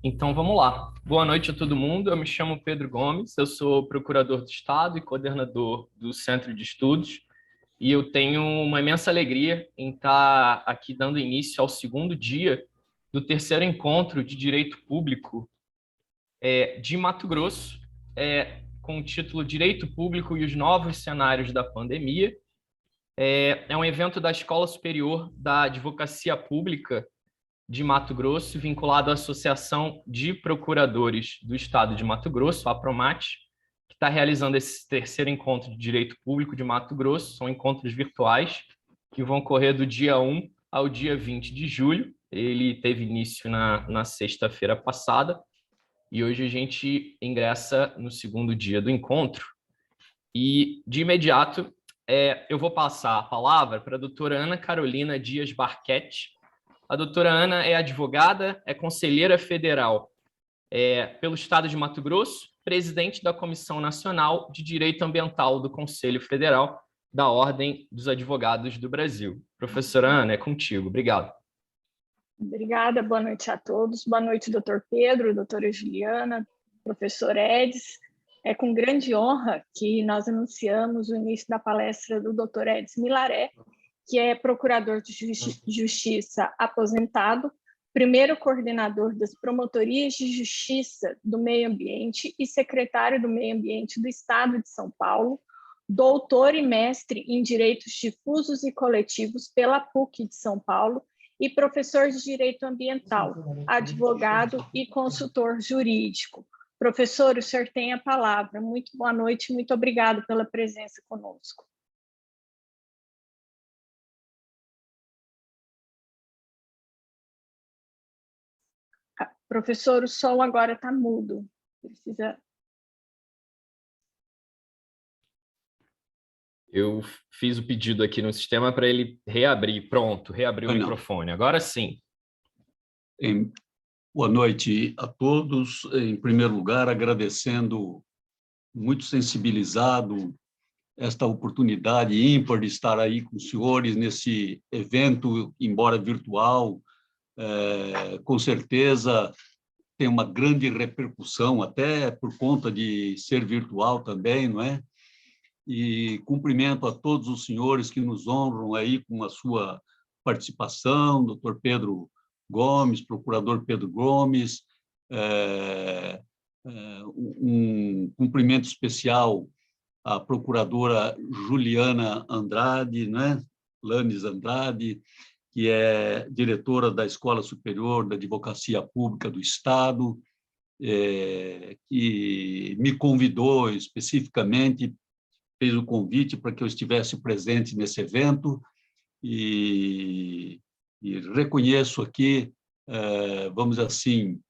Então vamos lá. Boa noite a todo mundo. Eu me chamo Pedro Gomes, eu sou procurador do Estado e coordenador do Centro de Estudos, e eu tenho uma imensa alegria em estar aqui dando início ao segundo dia do terceiro encontro de Direito Público de Mato Grosso, com o título Direito Público e os Novos Cenários da Pandemia. É um evento da Escola Superior da Advocacia Pública de Mato Grosso, vinculado à Associação de Procuradores do Estado de Mato Grosso, a APROMAT, que está realizando esse terceiro encontro de Direito Público de Mato Grosso. São encontros virtuais que vão correr do dia 1 ao dia 20 de julho. Ele teve início na sexta-feira passada e hoje a gente ingressa no segundo dia do encontro. E, de imediato, eu vou passar a palavra para a doutora Ana Carolina Dias Barquete. A doutora Ana é advogada, é conselheira federal pelo Estado de Mato Grosso, presidente da Comissão Nacional de Direito Ambiental do Conselho Federal da Ordem dos Advogados do Brasil. Professora Ana, é contigo. Obrigado. Obrigada, boa noite a todos. Boa noite, doutor Pedro, doutora Juliana, professor Edis. É com grande honra que nós anunciamos o início da palestra do doutor Edis Milaré, que é procurador de justiça aposentado, primeiro coordenador das promotorias de justiça do meio ambiente e secretário do meio ambiente do Estado de São Paulo, doutor e mestre em direitos difusos e coletivos pela PUC de São Paulo e professor de direito ambiental, advogado e consultor jurídico. Professor, o senhor tem a palavra. Muito boa noite, muito obrigado pela presença conosco. Professor, o som agora está mudo. Precisa... Eu fiz o pedido aqui no sistema para ele reabrir. Pronto, reabriu o microfone. Agora sim. Boa noite a todos. Em primeiro lugar, agradecendo, muito sensibilizado, esta oportunidade ímpar de estar aí com os senhores nesse evento, embora virtual, com certeza tem uma grande repercussão, até por conta de ser virtual também, não é? E cumprimento a todos os senhores que nos honram aí com a sua participação, doutor Pedro Gomes, procurador Pedro Gomes, um cumprimento especial à procuradora Juliana Andrade, né? Lanes Andrade, que é diretora da Escola Superior da Advocacia Pública do Estado, que me convidou especificamente, fez o convite para que eu estivesse presente nesse evento e reconheço aqui, vamos dizer assim,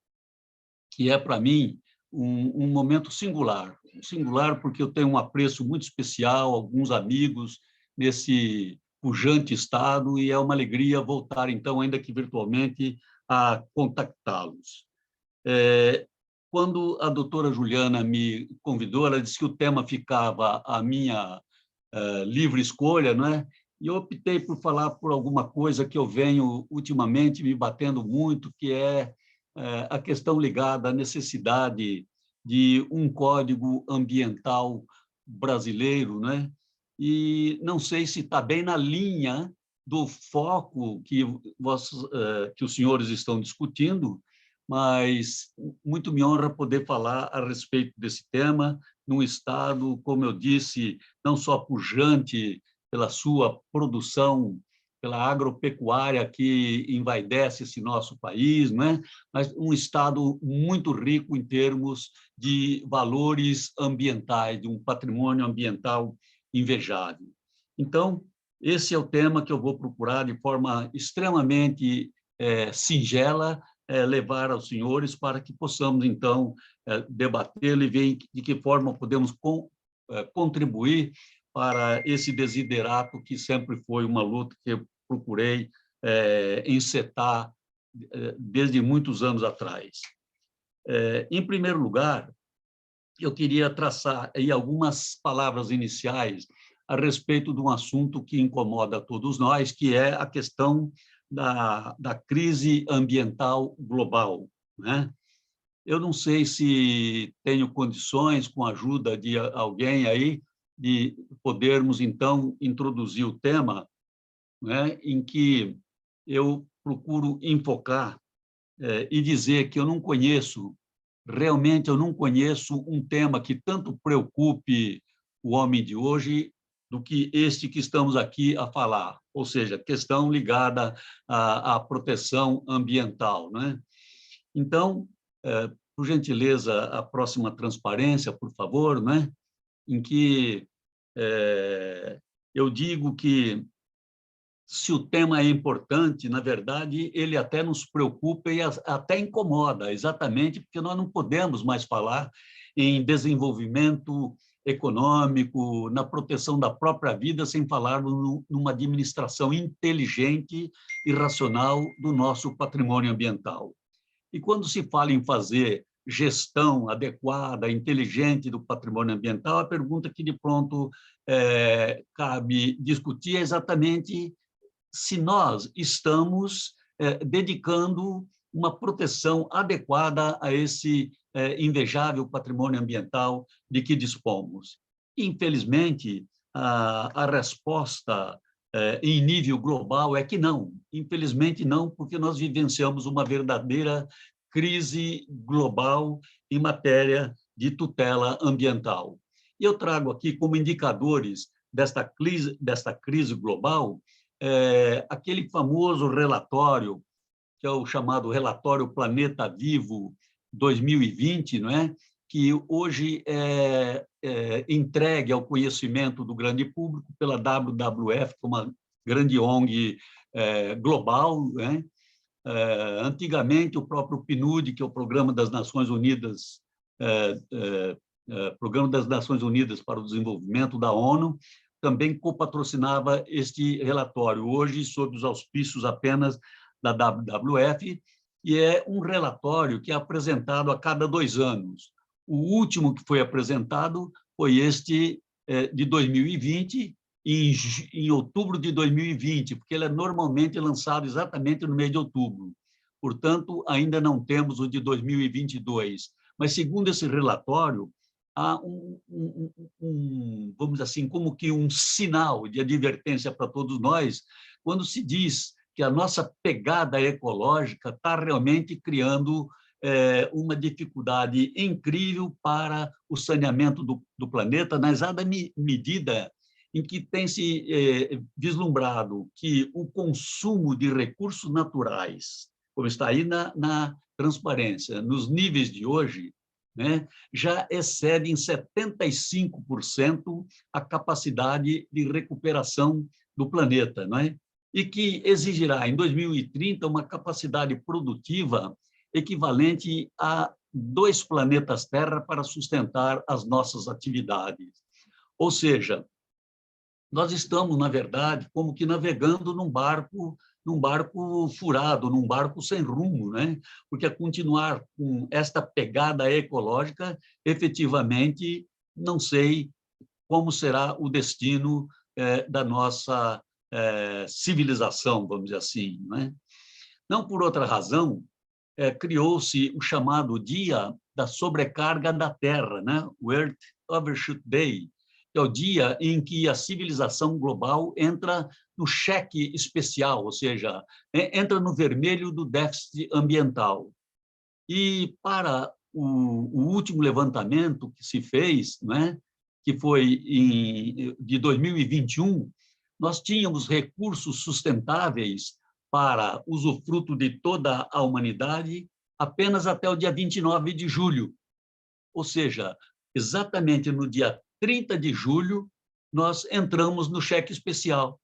que é para mim um momento singular porque eu tenho um apreço muito especial, alguns amigos nesse pujante estado e é uma alegria voltar, então, ainda que virtualmente, a contactá-los. Quando a doutora Juliana me convidou, ela disse que o tema ficava à minha livre escolha, não é? E eu optei por falar por alguma coisa que eu venho ultimamente me batendo muito, que é a questão ligada à necessidade de um código ambiental brasileiro, né? E não sei se está bem na linha do foco que os senhores estão discutindo, mas muito me honra poder falar a respeito desse tema num estado, como eu disse, não só pujante pela sua produção, pela agropecuária que envaidece esse nosso país, né? Mas um estado muito rico em termos de valores ambientais, de um patrimônio ambiental invejável. Então, esse é o tema que eu vou procurar de forma extremamente singela, levar aos senhores para que possamos, então, debatê-lo e ver de que forma podemos contribuir para esse desiderato que sempre foi uma luta que eu procurei encetar desde muitos anos atrás. Em primeiro lugar, eu queria traçar aí algumas palavras iniciais a respeito de um assunto que incomoda a todos nós, que é a questão da crise ambiental global, né? Eu não sei se tenho condições, com a ajuda de alguém aí, de podermos, então, introduzir o tema, né, em que eu procuro enfocar e dizer que eu não conheço, realmente eu não conheço um tema que tanto preocupe o homem de hoje do que este que estamos aqui a falar, ou seja, questão ligada à proteção ambiental, né? Então, por gentileza, a próxima transparência, por favor, né? Em que eu digo que se o tema é importante, na verdade, ele até nos preocupa e até incomoda, exatamente porque nós não podemos mais falar em desenvolvimento econômico, na proteção da própria vida, sem falar numa administração inteligente e racional do nosso patrimônio ambiental. E quando se fala em fazer gestão adequada, inteligente do patrimônio ambiental, a pergunta que de pronto cabe discutir é exatamente se nós estamos dedicando uma proteção adequada a esse invejável patrimônio ambiental de que dispomos. Infelizmente, a resposta em nível global é que não. Infelizmente, não, porque nós vivenciamos uma verdadeira crise global em matéria de tutela ambiental. E eu trago aqui como indicadores desta crise global aquele famoso relatório, que é o chamado Relatório Planeta Vivo 2020, não é? Que hoje é entregue ao conhecimento do grande público pela WWF, que é uma grande ONG global, né? Antigamente, o próprio PNUD, que é o Programa das Nações Unidas, Programa das Nações Unidas para o Desenvolvimento da ONU, também copatrocinava este relatório, hoje sob os auspícios apenas da WWF, e é um relatório que é apresentado a cada 2 anos. O último que foi apresentado foi este de 2020, em outubro de 2020, porque ele é normalmente lançado exatamente no mês de outubro. Portanto, ainda não temos o de 2022. Mas, segundo esse relatório, há vamos dizer assim, como que um sinal de advertência para todos nós, quando se diz que a nossa pegada ecológica está realmente criando uma dificuldade incrível para o saneamento do planeta, na exata medida em que tem se vislumbrado que o consumo de recursos naturais, como está aí na transparência, nos níveis de hoje, né, já excede em 75% a capacidade de recuperação do planeta, não é? E que exigirá, em 2030, uma capacidade produtiva equivalente a 2 planetas Terra para sustentar as nossas atividades. Ou seja, nós estamos, na verdade, como que navegando num barco furado, num barco sem rumo, né? Porque a continuar com esta pegada ecológica, efetivamente, não sei como será o destino da nossa civilização, vamos dizer assim, né? Não por outra razão, criou-se o chamado Dia da Sobrecarga da Terra, né? O Earth Overshoot Day, que é o dia em que a civilização global entra no cheque especial, ou seja, entra no vermelho do déficit ambiental. E para o último levantamento que se fez, né, que foi de 2021, nós tínhamos recursos sustentáveis para usufruto de toda a humanidade apenas até o dia 29 de julho. Ou seja, exatamente no dia 30 de julho, nós entramos no cheque especial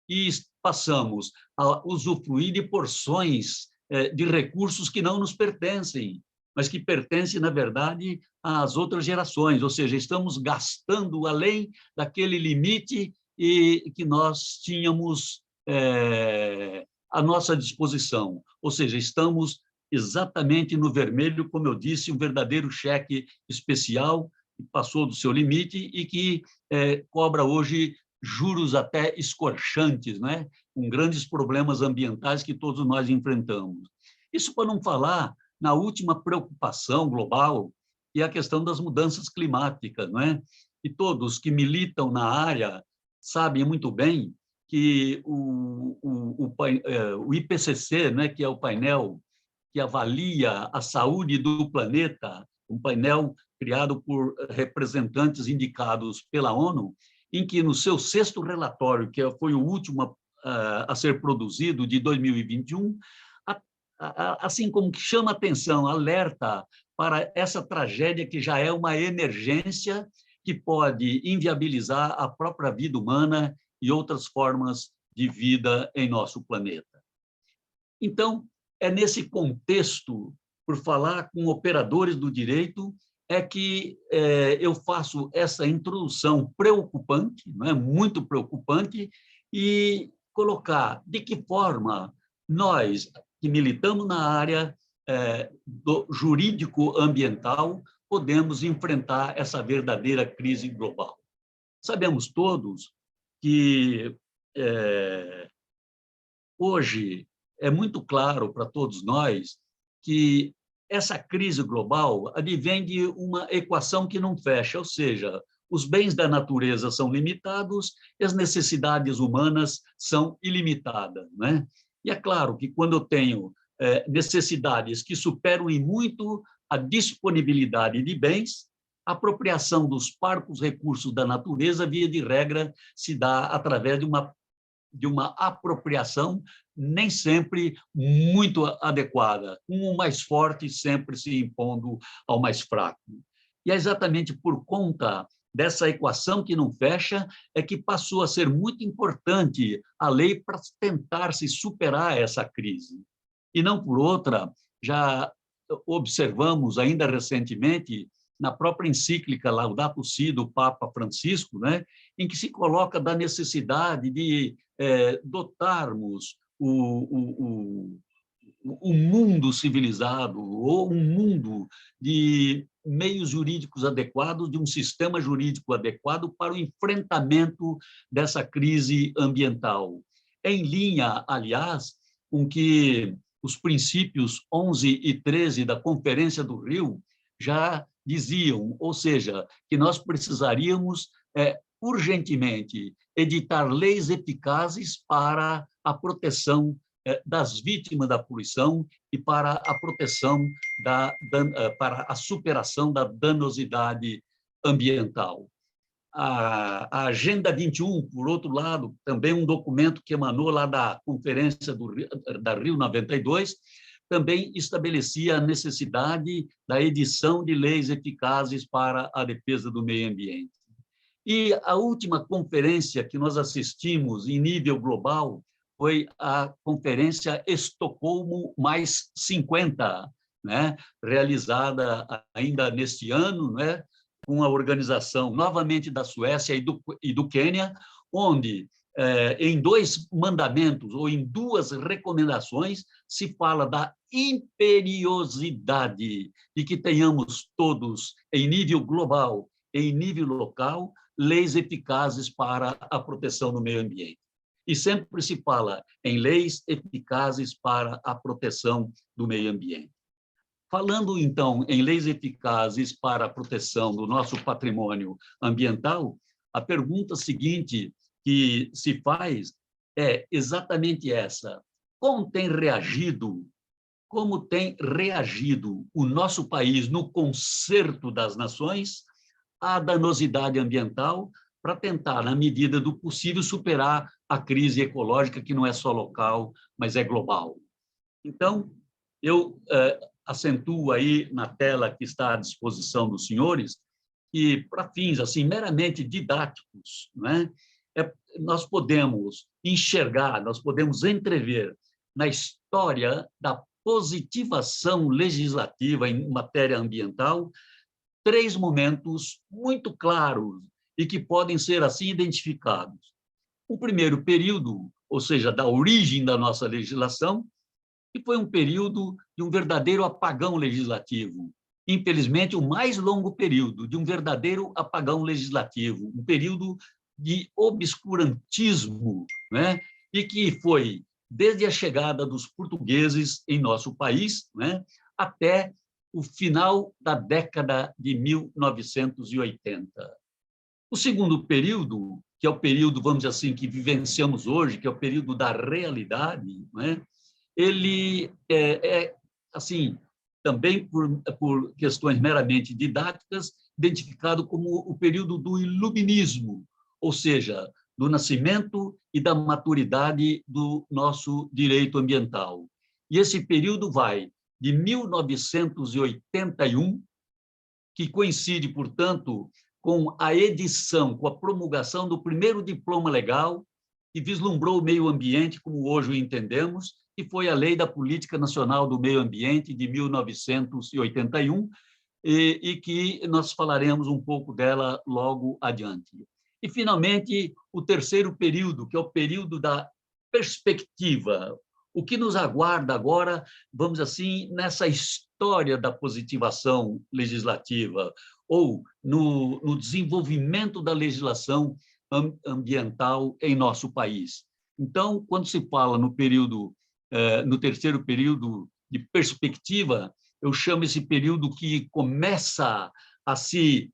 e passamos a usufruir de porções de recursos que não nos pertencem, mas que pertencem, na verdade, às outras gerações. Ou seja, estamos gastando além daquele limite que nós tínhamos à nossa disposição. Ou seja, estamos exatamente no vermelho, como eu disse, um verdadeiro cheque especial que passou do seu limite e que cobra hoje juros até escorchantes, né? Com grandes problemas ambientais que todos nós enfrentamos. Isso para não falar na última preocupação global, que é a questão das mudanças climáticas, não é? E todos que militam na área sabem muito bem que o IPCC, né, que é o painel que avalia a saúde do planeta, um painel criado por representantes indicados pela ONU, em que no seu 6º relatório, que foi o último a ser produzido, de 2021, assim como que chama atenção, alerta para essa tragédia que já é uma emergência que pode inviabilizar a própria vida humana e outras formas de vida em nosso planeta. Então, é nesse contexto, por falar com operadores do direito, é que eu faço essa introdução preocupante, não é? Muito preocupante, e colocar de que forma nós, que militamos na área do jurídico-ambiental, podemos enfrentar essa verdadeira crise global. Sabemos todos que hoje é muito claro para todos nós que essa crise global advém de uma equação que não fecha, ou seja, os bens da natureza são limitados e as necessidades humanas são ilimitadas, né? E é claro que quando eu tenho necessidades que superam em muito a disponibilidade de bens, a apropriação dos parcos recursos da natureza, via de regra, se dá através de uma apropriação nem sempre muito adequada, com o mais forte sempre se impondo ao mais fraco. E é exatamente por conta dessa equação que não fecha é que passou a ser muito importante a lei para tentar se superar essa crise. E não por outra, já observamos ainda recentemente, na própria encíclica Laudato Si do Papa Francisco, né, em que se coloca da necessidade de dotarmos o mundo civilizado ou um mundo de meios jurídicos adequados, de um sistema jurídico adequado para o enfrentamento dessa crise ambiental. Em linha, aliás, com que os princípios 11 e 13 da Conferência do Rio já diziam, ou seja, que nós precisaríamos urgentemente editar leis eficazes para a proteção das vítimas da poluição e para a proteção para a superação da danosidade ambiental. A Agenda 21, por outro lado, também um documento que emanou lá da Conferência da Rio 92, também estabelecia a necessidade da edição de leis eficazes para a defesa do meio ambiente. E a última conferência que nós assistimos em nível global foi a Conferência Estocolmo mais 50, né, realizada ainda neste ano, né, com a organização novamente da Suécia e do Quênia, onde em 2 mandamentos ou em 2 recomendações se fala da imperiosidade de que tenhamos todos, em nível global e em nível local, leis eficazes para a proteção do meio ambiente. E sempre se fala em leis eficazes para a proteção do meio ambiente. Falando, então, em leis eficazes para a proteção do nosso patrimônio ambiental, a pergunta seguinte que se faz é exatamente essa: como tem reagido o nosso país no concerto das nações à danosidade ambiental para tentar, na medida do possível, superar a crise ecológica que não é só local, mas é global. Então, eu acentuo aí na tela que está à disposição dos senhores que, para fins assim meramente didáticos, né, nós podemos enxergar, nós podemos entrever na história da positivação legislativa em matéria ambiental 3 momentos muito claros e que podem ser assim identificados. O primeiro período, ou seja, da origem da nossa legislação, que foi um período de um verdadeiro apagão legislativo. Infelizmente, o mais longo período de um verdadeiro apagão legislativo, um período de obscurantismo, né? E que foi desde a chegada dos portugueses em nosso país, né, até o final da década de 1980. O segundo período, que é o período, vamos dizer assim, que vivenciamos hoje, que é o período da realidade, né? Ele assim, também por questões meramente didáticas, identificado como o período do iluminismo, ou seja, do nascimento e da maturidade do nosso direito ambiental. E esse período vai de 1981, que coincide, portanto, com a edição, com a promulgação do primeiro diploma legal, que vislumbrou o meio ambiente como hoje o entendemos, que foi a Lei da Política Nacional do Meio Ambiente de 1981, e que nós falaremos um pouco dela logo adiante. E, finalmente, o terceiro período, que é o período da perspectiva. O que nos aguarda agora, vamos assim, nessa história da positivação legislativa, ou no desenvolvimento da legislação ambiental em nosso país. Então, quando se fala no terceiro período de perspectiva, eu chamo esse período que começa a se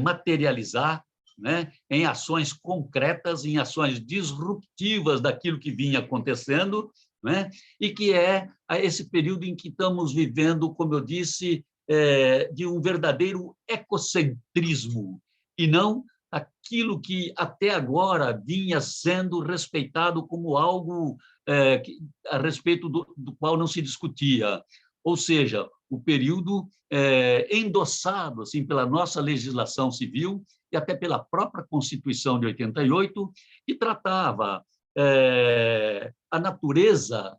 materializar, né, em ações concretas, em ações disruptivas daquilo que vinha acontecendo, né, e que é esse período em que estamos vivendo, como eu disse, de um verdadeiro ecocentrismo, e não aquilo que até agora vinha sendo respeitado como algo a respeito do qual não se discutia. Ou seja, o período endossado assim, pela nossa legislação civil e até pela própria Constituição de 88, que tratava a natureza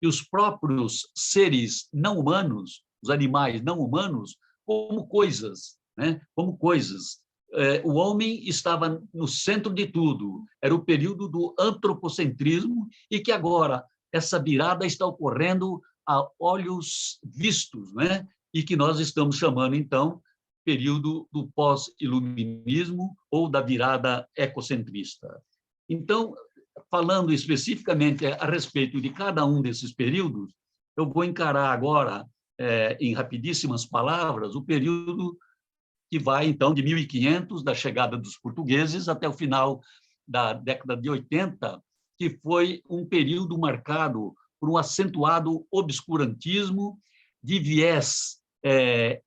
e os próprios seres não humanos, os animais não humanos, como coisas, né? Como coisas. O homem estava no centro de tudo, era o período do antropocentrismo, e que agora essa virada está ocorrendo a olhos vistos, né? E que nós estamos chamando, então, período do pós-iluminismo ou da virada ecocentrista. Então, falando especificamente a respeito de cada um desses períodos, eu vou encarar agora, em rapidíssimas palavras, o período que vai, então, de 1500, da chegada dos portugueses, até o final da década de 80, que foi um período marcado por um acentuado obscurantismo de viés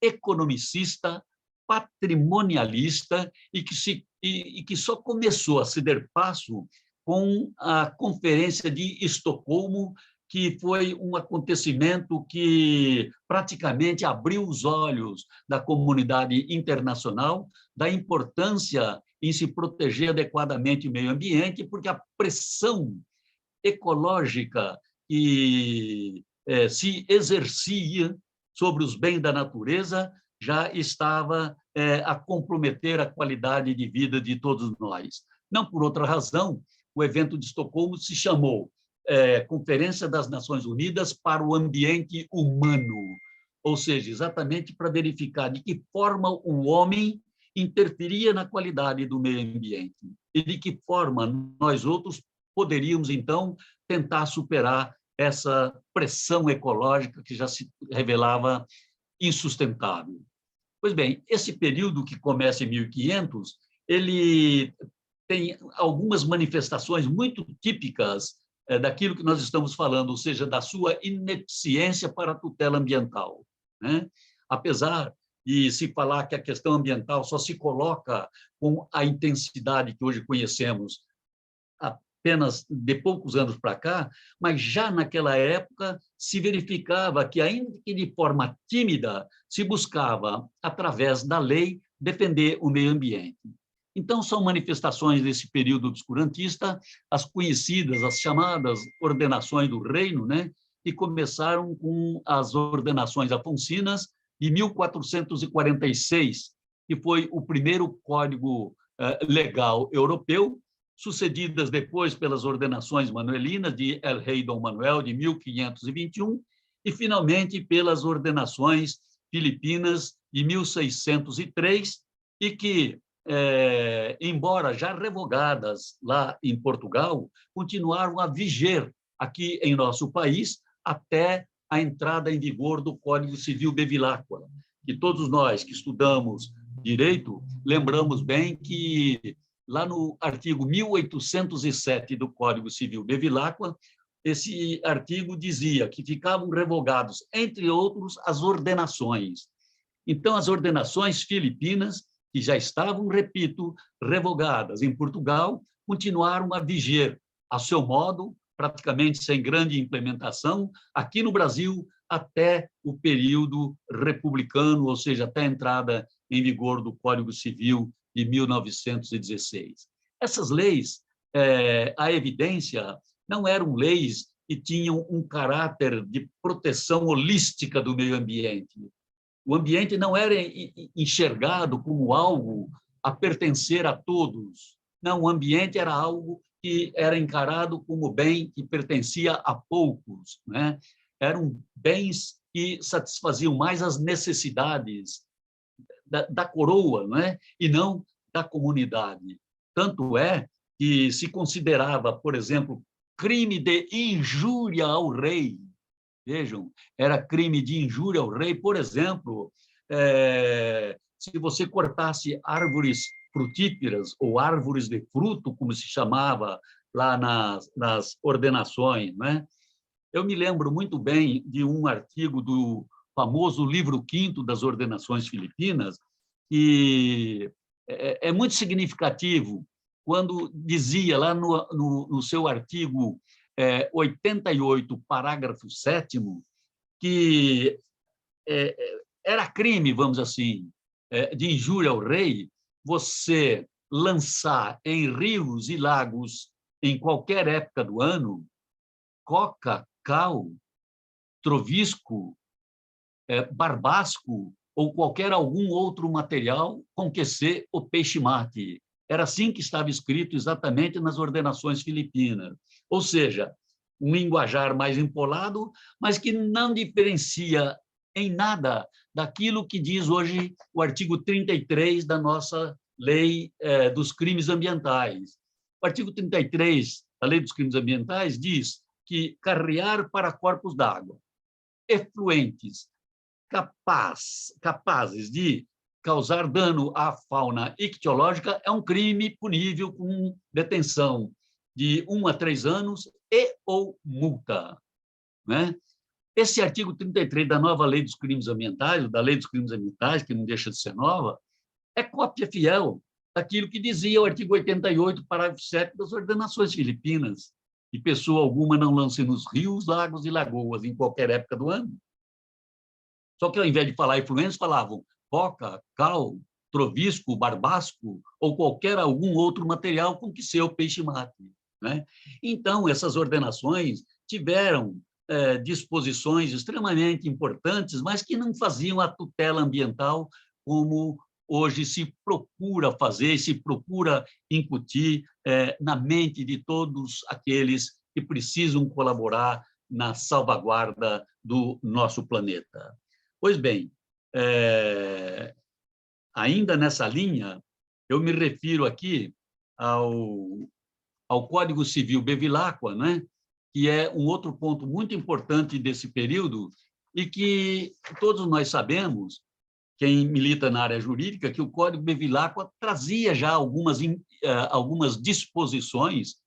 economicista, patrimonialista, e que só começou a se dar passo com a Conferência de Estocolmo, que foi um acontecimento que praticamente abriu os olhos da comunidade internacional da importância em se proteger adequadamente o meio ambiente, porque a pressão ecológica que se exercia sobre os bens da natureza já estava a comprometer a qualidade de vida de todos nós. Não por outra razão, o evento de Estocolmo se chamou Conferência das Nações Unidas para o Ambiente Humano, ou seja, exatamente para verificar de que forma o homem interferia na qualidade do meio ambiente e de que forma nós outros poderíamos, então, tentar superar essa pressão ecológica que já se revelava insustentável. Pois bem, esse período que começa em 1500, ele tem algumas manifestações muito típicas daquilo que nós estamos falando, ou seja, da sua ineficiência para a tutela ambiental, né? Apesar de se falar que a questão ambiental só se coloca com a intensidade que hoje conhecemos apenas de poucos anos para cá, mas já naquela época se verificava que, ainda que de forma tímida, se buscava, através da lei, defender o meio ambiente. Então, são manifestações desse período obscurantista, as conhecidas, as chamadas ordenações do reino, né, que começaram com as ordenações afonsinas de 1446, que foi o primeiro código legal europeu, sucedidas depois pelas ordenações manuelinas de El Rei Dom Manuel, de 1521, e, finalmente, pelas ordenações filipinas de 1603, e que, embora já revogadas lá em Portugal, continuaram a viger aqui em nosso país até a entrada em vigor do Código Civil Bevilacqua, que todos nós que estudamos direito lembramos bem que lá no artigo 1807 do Código Civil Bevilacqua, esse artigo dizia que ficavam revogados, entre outros, as ordenações. Então, as ordenações filipinas, que já estavam, repito, revogadas em Portugal, continuaram a viger a seu modo, praticamente sem grande implementação, aqui no Brasil, até o período republicano, ou seja, até a entrada em vigor do Código Civil de 1916. Essas leis, à evidência, não eram leis que tinham um caráter de proteção holística do meio ambiente. O ambiente não era enxergado como algo a pertencer a todos. Não, o ambiente era algo que era encarado como bem que pertencia a poucos, né? Eram bens que satisfaziam mais as necessidades da coroa, né? E não da comunidade. Tanto é que se considerava, por exemplo, crime de injúria ao rei. Vejam, era crime de injúria ao rei, por exemplo, se você cortasse árvores frutíferas ou árvores de fruto, como se chamava lá nas ordenações, né? Eu me lembro muito bem de um artigo do famoso livro 5º das ordenações filipinas, que é muito significativo quando dizia lá no seu artigo 88, parágrafo 7º, que era crime, vamos assim, de injúria ao rei, você lançar em rios e lagos, em qualquer época do ano, coca, cal, trovisco, barbasco ou algum outro material com que se o peixe mate. Era assim que estava escrito exatamente nas ordenações filipinas. Ou seja, um linguajar mais empolado, mas que não diferencia em nada daquilo que diz hoje o artigo 33 da nossa Lei dos Crimes Ambientais. O artigo 33 da Lei dos Crimes Ambientais diz que carrear para corpos d'água efluentes capazes de causar dano à fauna ictiológica é um crime punível com detenção de 1 a 3 anos e ou multa, né? Esse artigo 33 da nova Lei dos Crimes Ambientais, da Lei dos Crimes Ambientais, que não deixa de ser nova, é cópia fiel daquilo que dizia o artigo 88, parágrafo 7 das ordenações filipinas, que pessoa alguma não lance nos rios, lagos e lagoas em qualquer época do ano. Só que, ao invés de falar efluentes, falavam coca, cal, trovisco, barbasco ou algum outro material com que seu peixe mate, né? Então, essas ordenações tiveram disposições extremamente importantes, mas que não faziam a tutela ambiental como hoje se procura fazer, se procura incutir na mente de todos aqueles que precisam colaborar na salvaguarda do nosso planeta. Pois bem, ainda nessa linha, eu me refiro aqui ao Código Civil Bevilacqua, né? Que é um outro ponto muito importante desse período e que todos nós sabemos, quem milita na área jurídica, que o Código Bevilacqua trazia já algumas disposições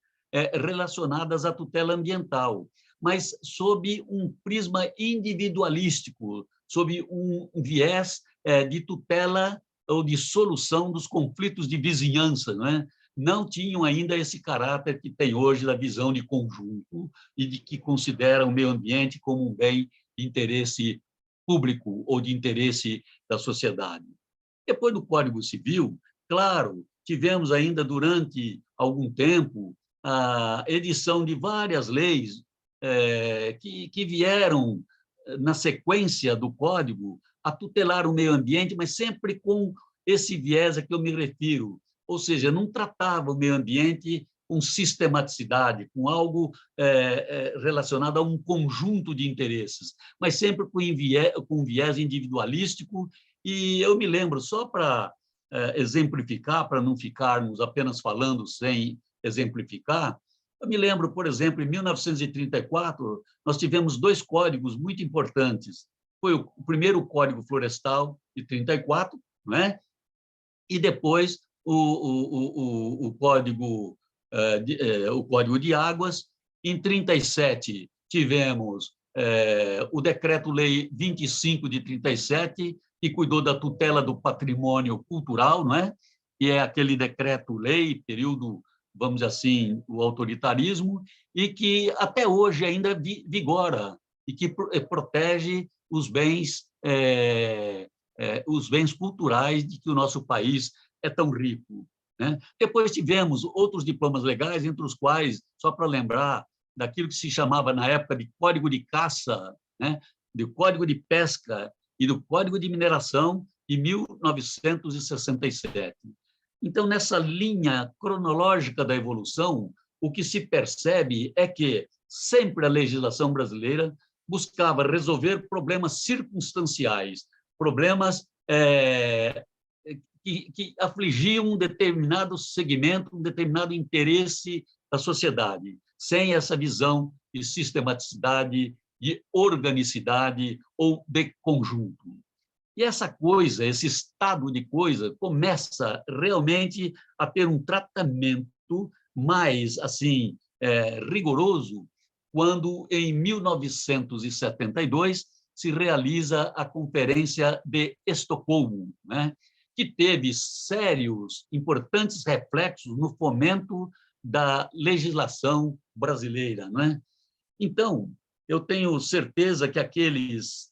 relacionadas à tutela ambiental, mas sob um prisma individualístico, sob um viés de tutela ou de solução dos conflitos de vizinhança, não é? Não tinham ainda esse caráter que tem hoje da visão de conjunto e de que considera o meio ambiente como um bem de interesse público ou de interesse da sociedade. Depois do Código Civil, claro, tivemos ainda durante algum tempo a edição de várias leis que vieram na sequência do Código a tutelar o meio ambiente, mas sempre com esse viés a que eu me refiro, ou seja, não tratava o meio ambiente com sistematicidade, com algo relacionado a um conjunto de interesses, mas sempre com um viés individualístico. E eu me lembro, só para exemplificar, para não ficarmos apenas falando sem exemplificar, Eu me lembro, por exemplo, em 1934, nós tivemos 2 códigos muito importantes. Foi o primeiro Código Florestal, de 34, não é? E depois o Código de Águas. Em 37, tivemos o Decreto-Lei 25 de 37, que cuidou da tutela do patrimônio cultural, não é? E é aquele decreto-lei, período, vamos dizer assim, o autoritarismo, e que até hoje ainda vigora, e que protege os bens culturais de que o nosso país é tão rico, né? Depois tivemos outros diplomas legais, entre os quais, só para lembrar, daquilo que se chamava na época de Código de Caça, né? Do Código de Pesca e do Código de Mineração, de 1967. Então, nessa linha cronológica da evolução, o que se percebe é que sempre a legislação brasileira buscava resolver problemas circunstanciais, problemas que afligiam um determinado segmento, um determinado interesse da sociedade, sem essa visão de sistematicidade, de organicidade ou de conjunto. E essa coisa, esse estado de coisa, começa realmente a ter um tratamento mais assim rigoroso quando, em 1972, se realiza a Conferência de Estocolmo, né? Que teve sérios, importantes reflexos no fomento da legislação brasileira, né? Então, eu tenho certeza que aqueles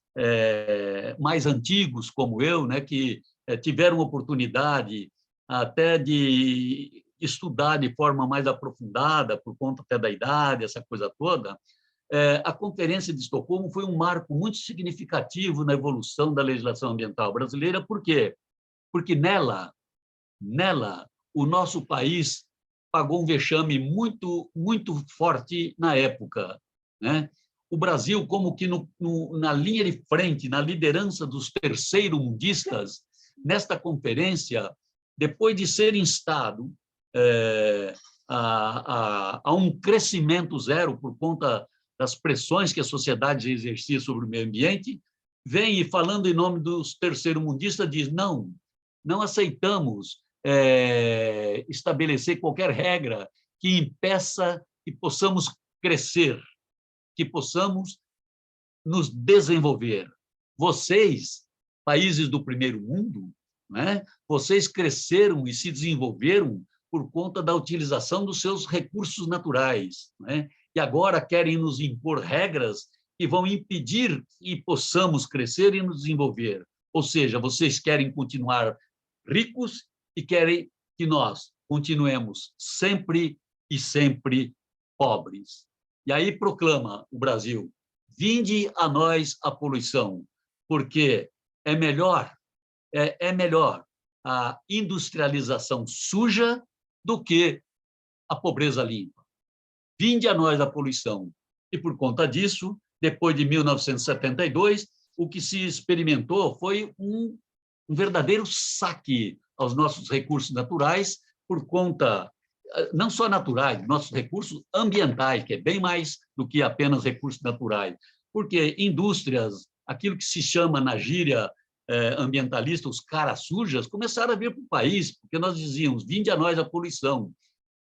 mais antigos, como eu, né, que tiveram oportunidade até de estudar de forma mais aprofundada, por conta até da idade, essa coisa toda, a Conferência de Estocolmo foi um marco muito significativo na evolução da legislação ambiental brasileira. Por quê? Porque nela, o nosso país pagou um vexame muito, muito forte na época, né? O Brasil, como que na linha de frente, na liderança dos terceiro-mundistas, nesta conferência, depois de ser instado a um crescimento zero por conta das pressões que a sociedade exercia sobre o meio ambiente, vem e, falando em nome dos terceiro-mundistas, diz: não aceitamos estabelecer qualquer regra que impeça que possamos crescer, que possamos nos desenvolver. Vocês, países do primeiro mundo, né, vocês cresceram e se desenvolveram por conta da utilização dos seus recursos naturais, né? E agora querem nos impor regras que vão impedir que possamos crescer e nos desenvolver. Ou seja, vocês querem continuar ricos e querem que nós continuemos sempre e sempre pobres. E aí proclama o Brasil: vinde a nós a poluição, porque é melhor a industrialização suja do que a pobreza limpa. Vinde a nós a poluição. E, por conta disso, depois de 1972, o que se experimentou foi um verdadeiro saque aos nossos recursos naturais, por conta, não só naturais, nossos recursos ambientais, que é bem mais do que apenas recursos naturais. Porque indústrias, aquilo que se chama na gíria ambientalista, os caras sujas, começaram a vir para o país, porque nós dizíamos: vinde a nós a poluição.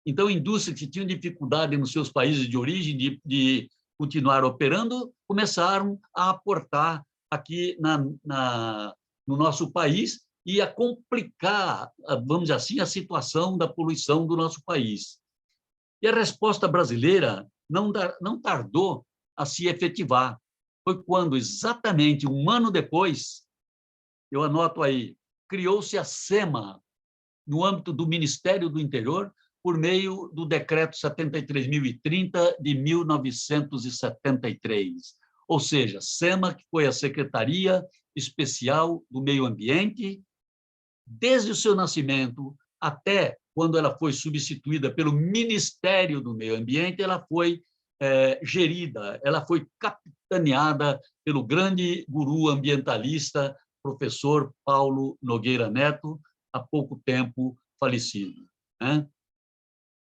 Então, indústrias que tinham dificuldade nos seus países de origem de continuar operando, começaram a aportar aqui no nosso país e a complicar, vamos dizer assim, a situação da poluição do nosso país. E a resposta brasileira não tardou a se efetivar. Foi quando, exatamente um ano depois, eu anoto aí, criou-se a SEMA, no âmbito do Ministério do Interior, por meio do Decreto 73.030, de 1973. Ou seja, SEMA, que foi a Secretaria Especial do Meio Ambiente, desde o seu nascimento até quando ela foi substituída pelo Ministério do Meio Ambiente, ela foi gerida, ela foi capitaneada pelo grande guru ambientalista, professor Paulo Nogueira Neto, há pouco tempo falecido, né?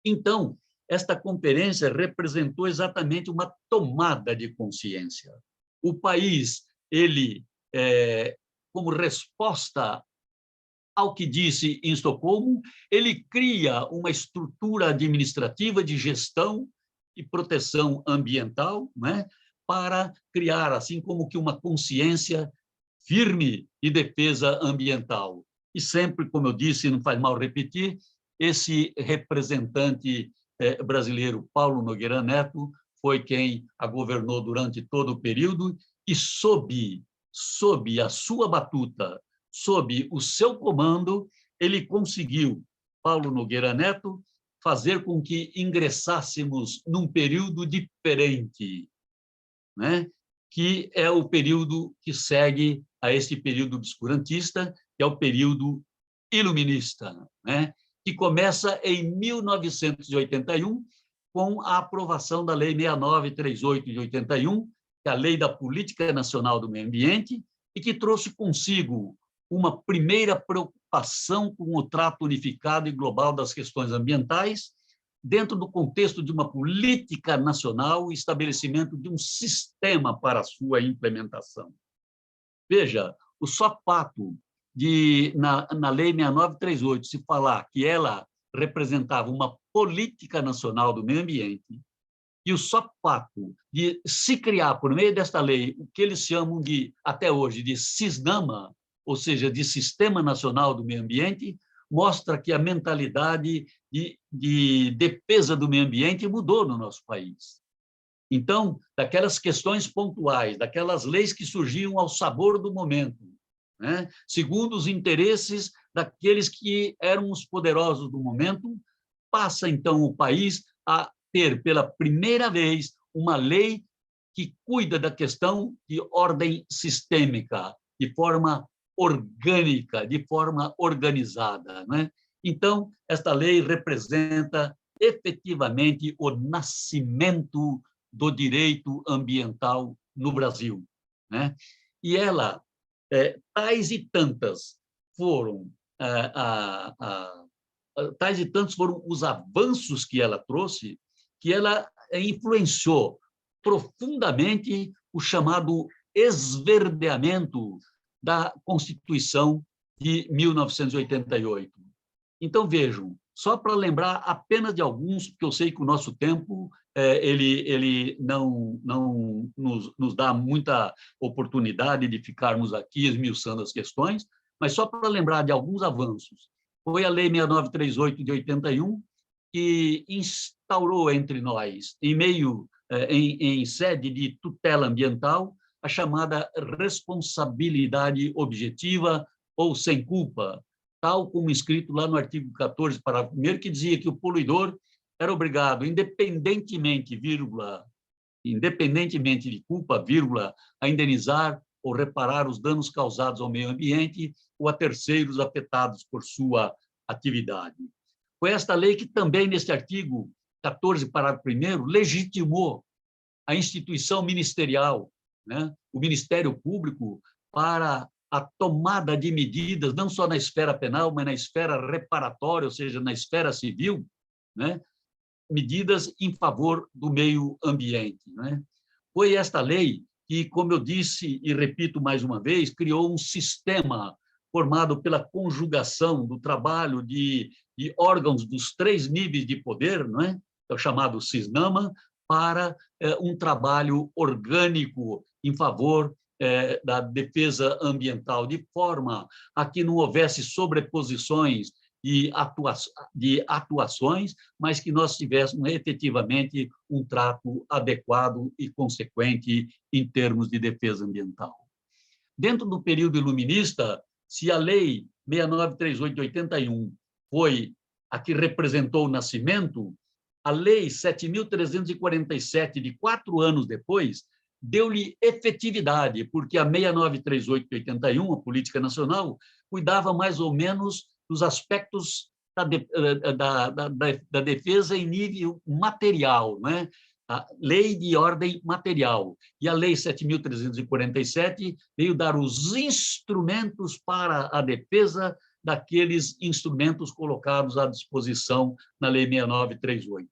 Então, esta conferência representou exatamente uma tomada de consciência. O país, ele, como resposta ao que disse em Estocolmo, ele cria uma estrutura administrativa de gestão e proteção ambiental, né, para criar, assim como que uma consciência firme de defesa ambiental. E sempre, como eu disse, não faz mal repetir, esse representante brasileiro, Paulo Nogueira Neto, foi quem a governou durante todo o período e, sob a sua batuta, sob o seu comando, ele conseguiu, Paulo Nogueira Neto, fazer com que ingressássemos num período diferente, né? Que é o período que segue a esse período obscurantista, que é o período iluminista, né? Que começa em 1981, com a aprovação da Lei 6938 de 81, que é a Lei da Política Nacional do Meio Ambiente, e que trouxe consigo uma primeira preocupação com o trato unificado e global das questões ambientais, dentro do contexto de uma política nacional e estabelecimento de um sistema para a sua implementação. Veja, o só fato de, na Lei 6938, se falar que ela representava uma política nacional do meio ambiente, e o só fato de se criar, por meio desta lei, o que eles chamam de, até hoje, de SISNAMA, ou seja, de Sistema Nacional do Meio Ambiente, mostra que a mentalidade de defesa do meio ambiente mudou no nosso país. Então, daquelas questões pontuais, daquelas leis que surgiam ao sabor do momento, né, segundo os interesses daqueles que eram os poderosos do momento, passa, então, o país a ter, pela primeira vez, uma lei que cuida da questão de ordem sistêmica, de forma orgânica, de forma organizada, né? Então, esta lei representa efetivamente o nascimento do direito ambiental no Brasil, né? E ela, tais e tantas foram tais e tantos foram os avanços que ela trouxe, que ela influenciou profundamente o chamado esverdeamento da Constituição de 1988. Então, vejam, só para lembrar apenas de alguns, porque eu sei que o nosso tempo ele não nos dá muita oportunidade de ficarmos aqui esmiuçando as questões, mas só para lembrar de alguns avanços. Foi a Lei 6938 de 81, que instaurou entre nós, em sede de tutela ambiental, a chamada responsabilidade objetiva ou sem culpa, tal como escrito lá no artigo 14, parágrafo 1º, que dizia que o poluidor era obrigado, independentemente de culpa, a indenizar ou reparar os danos causados ao meio ambiente ou a terceiros afetados por sua atividade. Foi esta lei que também, neste artigo 14, parágrafo 1º, legitimou a instituição ministerial, né, o Ministério Público, para a tomada de medidas, não só na esfera penal, mas na esfera reparatória, ou seja, na esfera civil, né, medidas em favor do meio ambiente, né? Foi esta lei que, como eu disse e repito mais uma vez, criou um sistema formado pela conjugação do trabalho de órgãos dos 3 níveis de poder, não é? É o chamado SISNAMA, para um trabalho orgânico em favor da defesa ambiental, de forma a que não houvesse sobreposições de atuações, mas que nós tivéssemos efetivamente um trato adequado e consequente em termos de defesa ambiental. Dentro do período iluminista, se a Lei 6938 de 81 foi a que representou o nascimento, a Lei 7.347, de 4 anos depois, deu-lhe efetividade, porque a 6938 de 81, a Política Nacional, cuidava mais ou menos dos aspectos da defesa em nível material, né? A lei de ordem material. E a Lei 7.347 veio dar os instrumentos para a defesa daqueles instrumentos colocados à disposição na Lei 6938.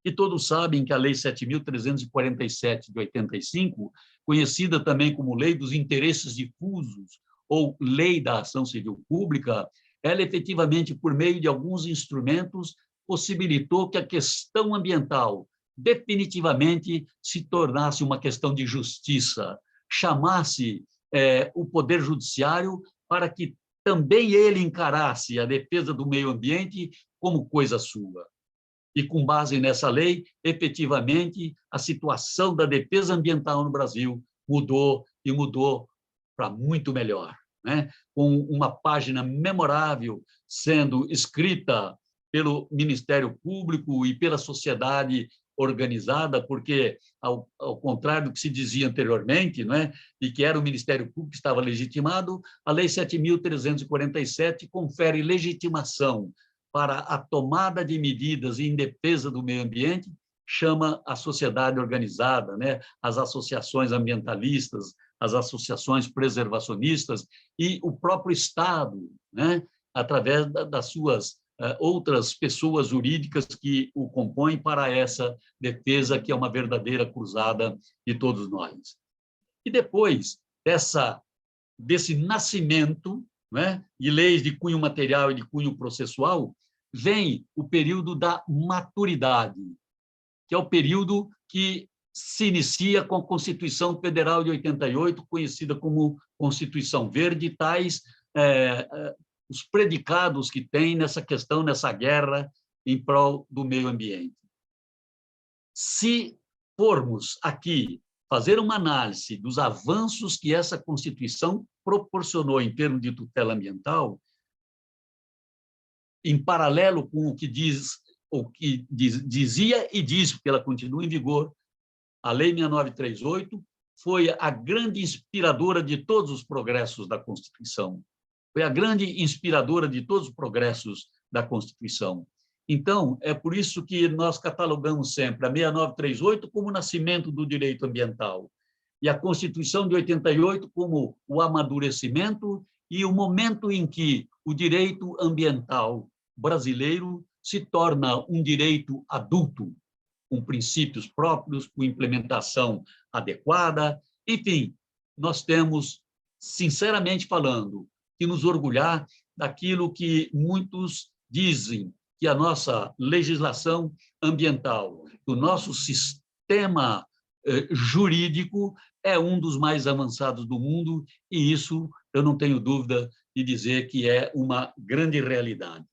E todos sabem que a Lei 7.347 de 85, conhecida também como Lei dos Interesses Difusos ou Lei da Ação Civil Pública, ela efetivamente, por meio de alguns instrumentos, possibilitou que a questão ambiental definitivamente se tornasse uma questão de justiça, chamasse o Poder Judiciário para que também ele encarasse a defesa do meio ambiente como coisa sua. E, com base nessa lei, efetivamente, a situação da defesa ambiental no Brasil mudou, e mudou para muito melhor, né? Com uma página memorável sendo escrita pelo Ministério Público e pela sociedade organizada, porque, ao contrário do que se dizia anteriormente, não é? E que era o Ministério Público que estava legitimado, a Lei 7.347 confere legitimação para a tomada de medidas em defesa do meio ambiente, chama a sociedade organizada, né? As associações ambientalistas, as associações preservacionistas e o próprio Estado, né? Através das suas outras pessoas jurídicas que o compõem para essa defesa, que é uma verdadeira cruzada de todos nós. E depois desse nascimento, né, de leis de cunho material e de cunho processual, vem o período da maturidade, que é o período que se inicia com a Constituição Federal de 88, conhecida como Constituição Verde, e tais os predicados que tem nessa questão, nessa guerra em prol do meio ambiente. Se formos aqui fazer uma análise dos avanços que essa Constituição proporcionou em termos de tutela ambiental, em paralelo com o que dizia e diz, porque ela continua em vigor, a Lei 6938 foi a grande inspiradora de todos os progressos da Constituição. Foi a grande inspiradora de todos os progressos da Constituição. Então, é por isso que nós catalogamos sempre a 6938 como o nascimento do direito ambiental e a Constituição de 88 como o amadurecimento e o momento em que o direito ambiental brasileiro se torna um direito adulto, com princípios próprios, com implementação adequada. Enfim, nós temos, sinceramente falando, que nos orgulhar daquilo que muitos dizem, que a nossa legislação ambiental, o nosso sistema jurídico é um dos mais avançados do mundo, e isso eu não tenho dúvida de dizer que é uma grande realidade.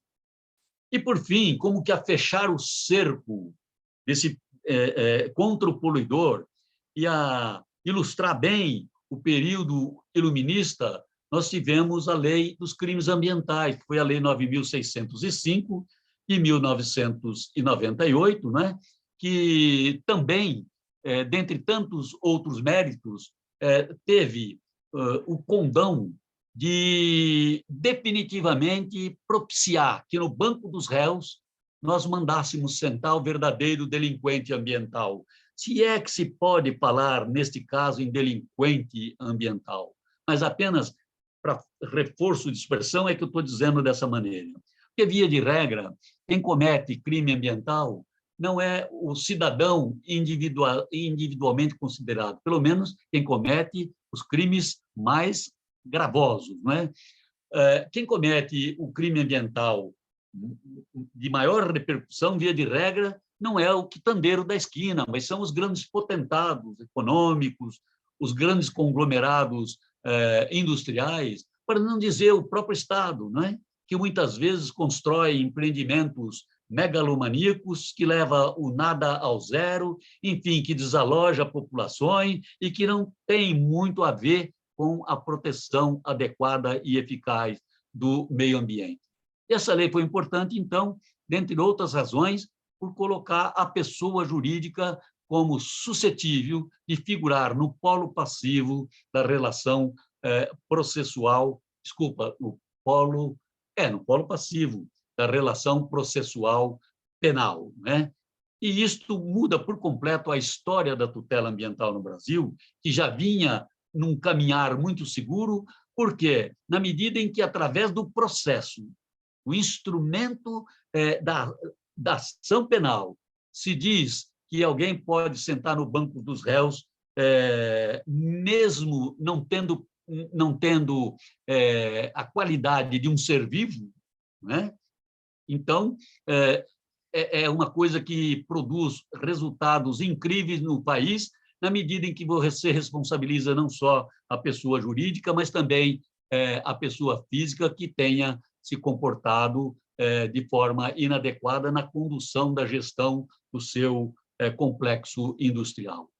E, por fim, como que a fechar o cerco desse, contra o poluidor e a ilustrar bem o período iluminista, nós tivemos a Lei dos Crimes Ambientais, que foi a Lei 9.605, de 1998, né? Que também, dentre tantos outros méritos, teve o condão de definitivamente propiciar que no banco dos réus nós mandássemos sentar o verdadeiro delinquente ambiental. Se é que se pode falar, neste caso, em delinquente ambiental, mas apenas para reforço de expressão é que eu estou dizendo dessa maneira. Porque, via de regra, quem comete crime ambiental não é o cidadão individualmente considerado, pelo menos quem comete os crimes mais gravosos, não é? Quem comete o crime ambiental de maior repercussão, via de regra, não é o quitandeiro da esquina, mas são os grandes potentados econômicos, os grandes conglomerados industriais, para não dizer o próprio Estado, não é? Que muitas vezes constrói empreendimentos megalomaníacos, que leva o nada ao zero, enfim, que desaloja populações e que não tem muito a ver com a proteção adequada e eficaz do meio ambiente. Essa lei foi importante, então, dentre outras razões, por colocar a pessoa jurídica como suscetível de figurar no polo passivo da relação processual, no polo passivo da relação processual penal, né? E isto muda por completo a história da tutela ambiental no Brasil, que já vinha num caminhar muito seguro, porque, na medida em que, através do processo, o instrumento da ação penal se diz que alguém pode sentar no banco dos réus, mesmo não tendo a qualidade de um ser vivo, né? Então, é uma coisa que produz resultados incríveis no país, na medida em que você responsabiliza não só a pessoa jurídica, mas também a pessoa física que tenha se comportado de forma inadequada na condução da gestão do seu complexo industrial.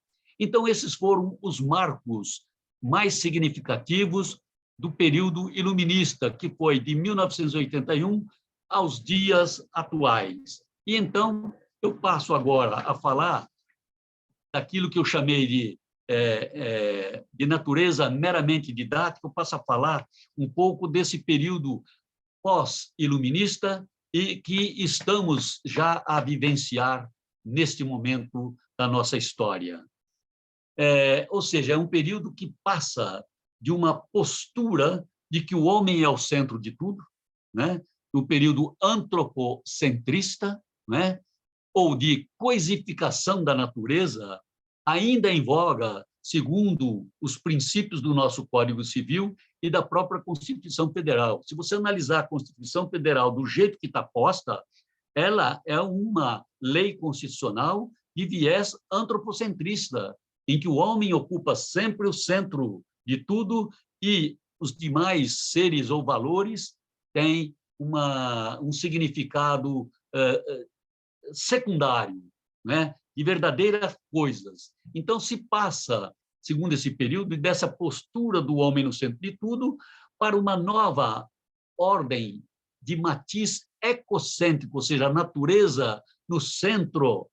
Então, esses foram os marcos mais significativos do período iluminista, que foi de 1981 aos dias atuais. E então, eu passo agora a falar daquilo que eu chamei de natureza meramente didática, eu passo a falar um pouco desse período pós-iluminista e que estamos já a vivenciar neste momento da nossa história. Ou seja, é um período que passa de uma postura de que o homem é o centro de tudo, né? No período antropocentrista, né? Ou de coisificação da natureza, ainda em voga, segundo os princípios do nosso Código Civil e da própria Constituição Federal. Se você analisar a Constituição Federal do jeito que está posta, ela é uma lei constitucional de viés antropocentrista, em que o homem ocupa sempre o centro de tudo e os demais seres ou valores têm um significado secundário, né, de verdadeiras coisas. Então, se passa, segundo esse período, dessa postura do homem no centro de tudo para uma nova ordem de matiz ecocêntrico, ou seja, a natureza no centro,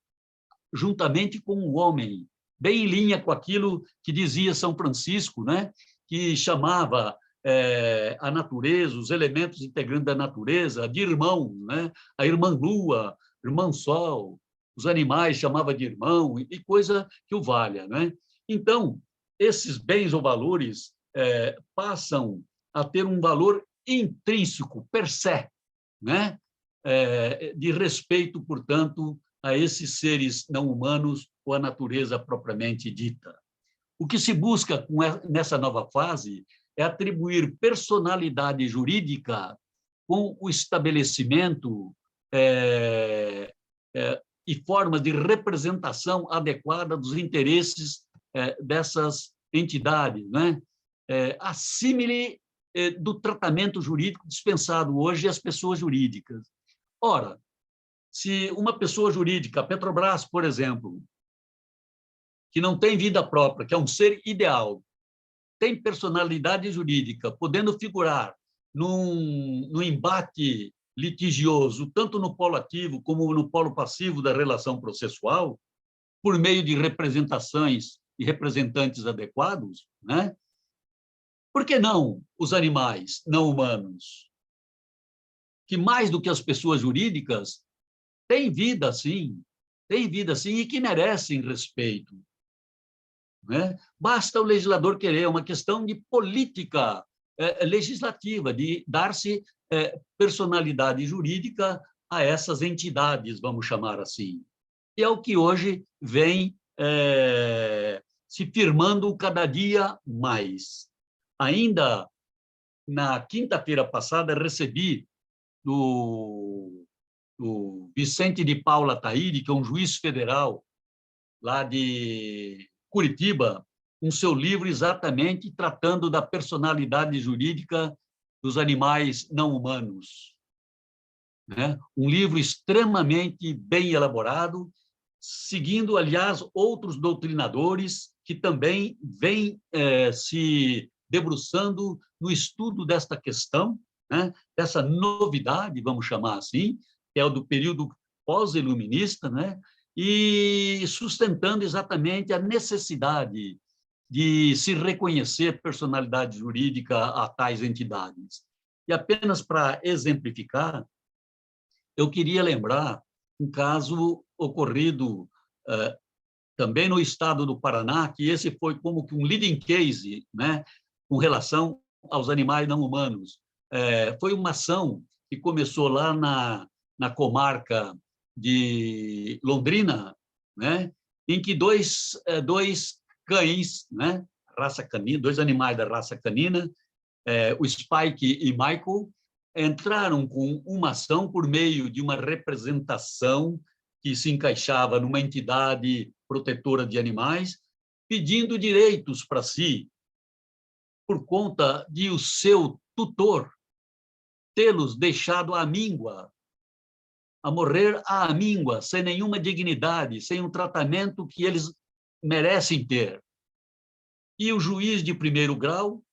juntamente com o homem, bem em linha com aquilo que dizia São Francisco, né, que chamava a natureza, os elementos integrantes da natureza, de irmão, né, a irmã Lua, irmão Sol, os animais chamava de irmão, e coisa que o valha, né? Então, esses bens ou valores passam a ter um valor intrínseco, per se, né? De respeito, portanto, a esses seres não humanos ou a natureza propriamente dita. O que se busca nessa nova fase é atribuir personalidade jurídica com o estabelecimento e formas de representação adequada dos interesses dessas entidades, né? Assímile do tratamento jurídico dispensado hoje às pessoas jurídicas. Ora, se uma pessoa jurídica, a Petrobras, por exemplo, que não tem vida própria, que é um ser ideal, tem personalidade jurídica, podendo figurar num embate litigioso, tanto no polo ativo como no polo passivo da relação processual, por meio de representações e representantes adequados, né? Por que não os animais não humanos, que mais do que as pessoas jurídicas têm vida, sim, e que merecem respeito, né? Basta o legislador querer, é uma questão de política legislativa, de dar-se personalidade jurídica a essas entidades, vamos chamar assim. E é o que hoje vem se firmando cada dia mais. Ainda na quinta-feira passada, recebi do Vicente de Paula Taide, que é um juiz federal lá de Curitiba, um seu livro exatamente tratando da personalidade jurídica dos animais não humanos, né? Um livro extremamente bem elaborado, seguindo, aliás, outros doutrinadores que também vêm se debruçando no estudo desta questão, né? Dessa novidade, vamos chamar assim, que é o do período pós-iluminista, né? E sustentando exatamente a necessidade de se reconhecer personalidade jurídica a tais entidades. E apenas para exemplificar, eu queria lembrar um caso ocorrido também no estado do Paraná, que esse foi como que um leading case, né, com relação aos animais não humanos. Foi uma ação que começou lá na comarca de Londrina, né, em que dois cães, né, raça canina, dois animais da raça canina, o Spike e Michael, entraram com uma ação por meio de uma representação que se encaixava numa entidade protetora de animais, pedindo direitos para si, por conta de o seu tutor tê-los deixado à míngua, a morrer à míngua, sem nenhuma dignidade, sem um tratamento que eles merecem ter. E o juiz de primeiro grau,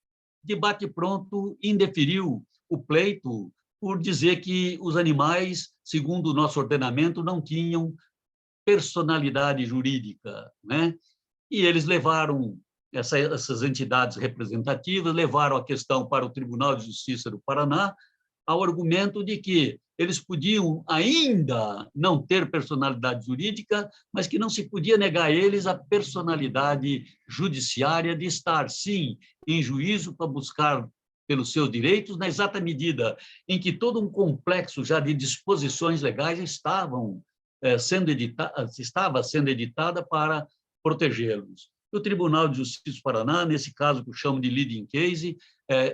de bate-pronto, indeferiu o pleito por dizer que os animais, segundo o nosso ordenamento, não tinham personalidade jurídica, né? E eles levaram, essas entidades representativas levaram a questão para o Tribunal de Justiça do Paraná, ao argumento de que eles podiam ainda não ter personalidade jurídica, mas que não se podia negar a eles a personalidade judiciária de estar, sim, em juízo para buscar pelos seus direitos, na exata medida em que todo um complexo já de disposições legais estava sendo editada para protegê-los. O Tribunal de Justiça do Paraná, nesse caso que eu chamo de leading case,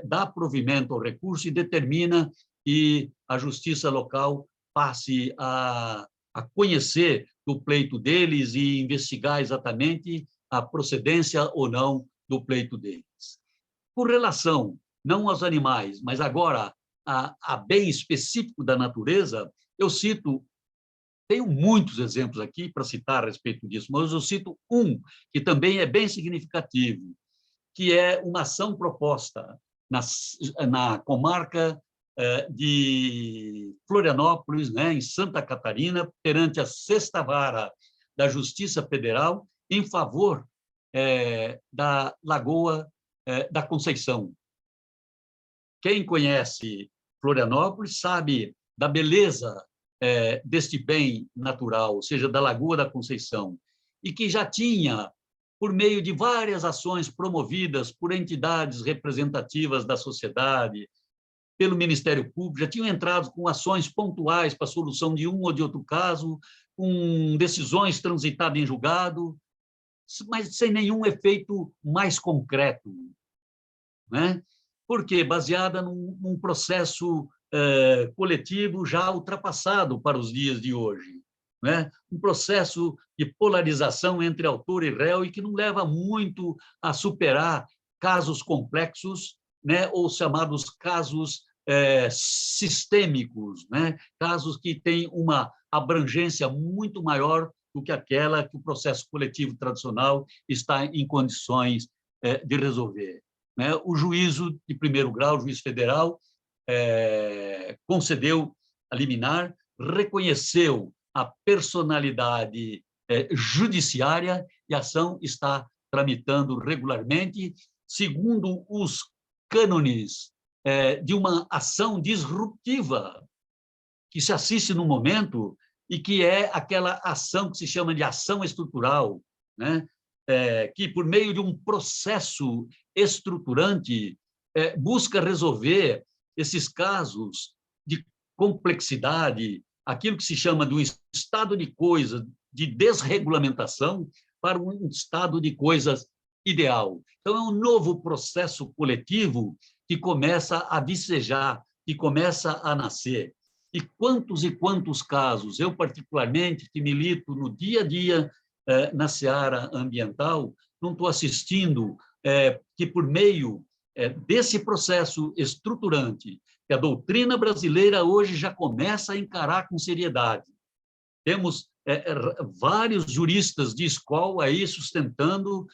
dá provimento ao recurso e determina que a justiça local passe a conhecer o pleito deles e investigar exatamente a procedência ou não do pleito deles. Com relação, não aos animais, mas agora a bem específico da natureza, eu cito, tenho muitos exemplos aqui para citar a respeito disso, mas eu cito um que também é bem significativo, que é uma ação proposta na comarca de Florianópolis, né, em Santa Catarina, perante a Sexta Vara da Justiça Federal, em favor da Lagoa da Conceição. Quem conhece Florianópolis sabe da beleza deste bem natural, ou seja, da Lagoa da Conceição, e que já tinha, por meio de várias ações promovidas por entidades representativas da sociedade, pelo Ministério Público, já tinham entrado com ações pontuais para a solução de um ou de outro caso, com decisões transitadas em julgado, mas sem nenhum efeito mais concreto, né? Porque baseada num processo coletivo já ultrapassado para os dias de hoje, né? Um processo de polarização entre autor e réu e que não leva muito a superar casos complexos, né? Ou chamados casos sistêmicos, né? Casos que têm uma abrangência muito maior do que aquela que o processo coletivo tradicional está em condições de resolver, né? O juízo de primeiro grau, o juiz federal, concedeu a liminar, reconheceu a personalidade judiciária e a ação está tramitando regularmente, segundo os cânones de uma ação disruptiva que se assiste no momento e que é aquela ação que se chama de ação estrutural, né? Que, por meio de um processo estruturante, busca resolver esses casos de complexidade, aquilo que se chama de um estado de coisas de desregulamentação para um estado de coisas ideal. Então, é um novo processo coletivo que começa a vicejar, que começa a nascer. E quantos casos, eu particularmente, que milito no dia a dia na seara ambiental, não estou assistindo que, por meio desse processo estruturante, que a doutrina brasileira hoje já começa a encarar com seriedade. Temos vários juristas de escola aí sustentando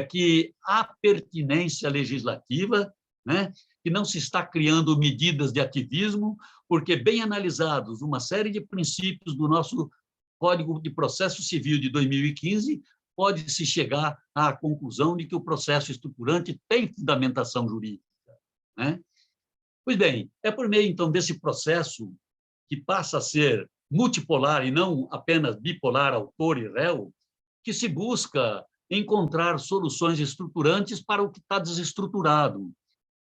que há pertinência legislativa, né? Que não se está criando medidas de ativismo, porque, bem analisados, uma série de princípios do nosso Código de Processo Civil de 2015, pode-se chegar à conclusão de que o processo estruturante tem fundamentação jurídica, né? Pois bem, é por meio, então, desse processo que passa a ser multipolar e não apenas bipolar, autor e réu, que se busca encontrar soluções estruturantes para o que está desestruturado.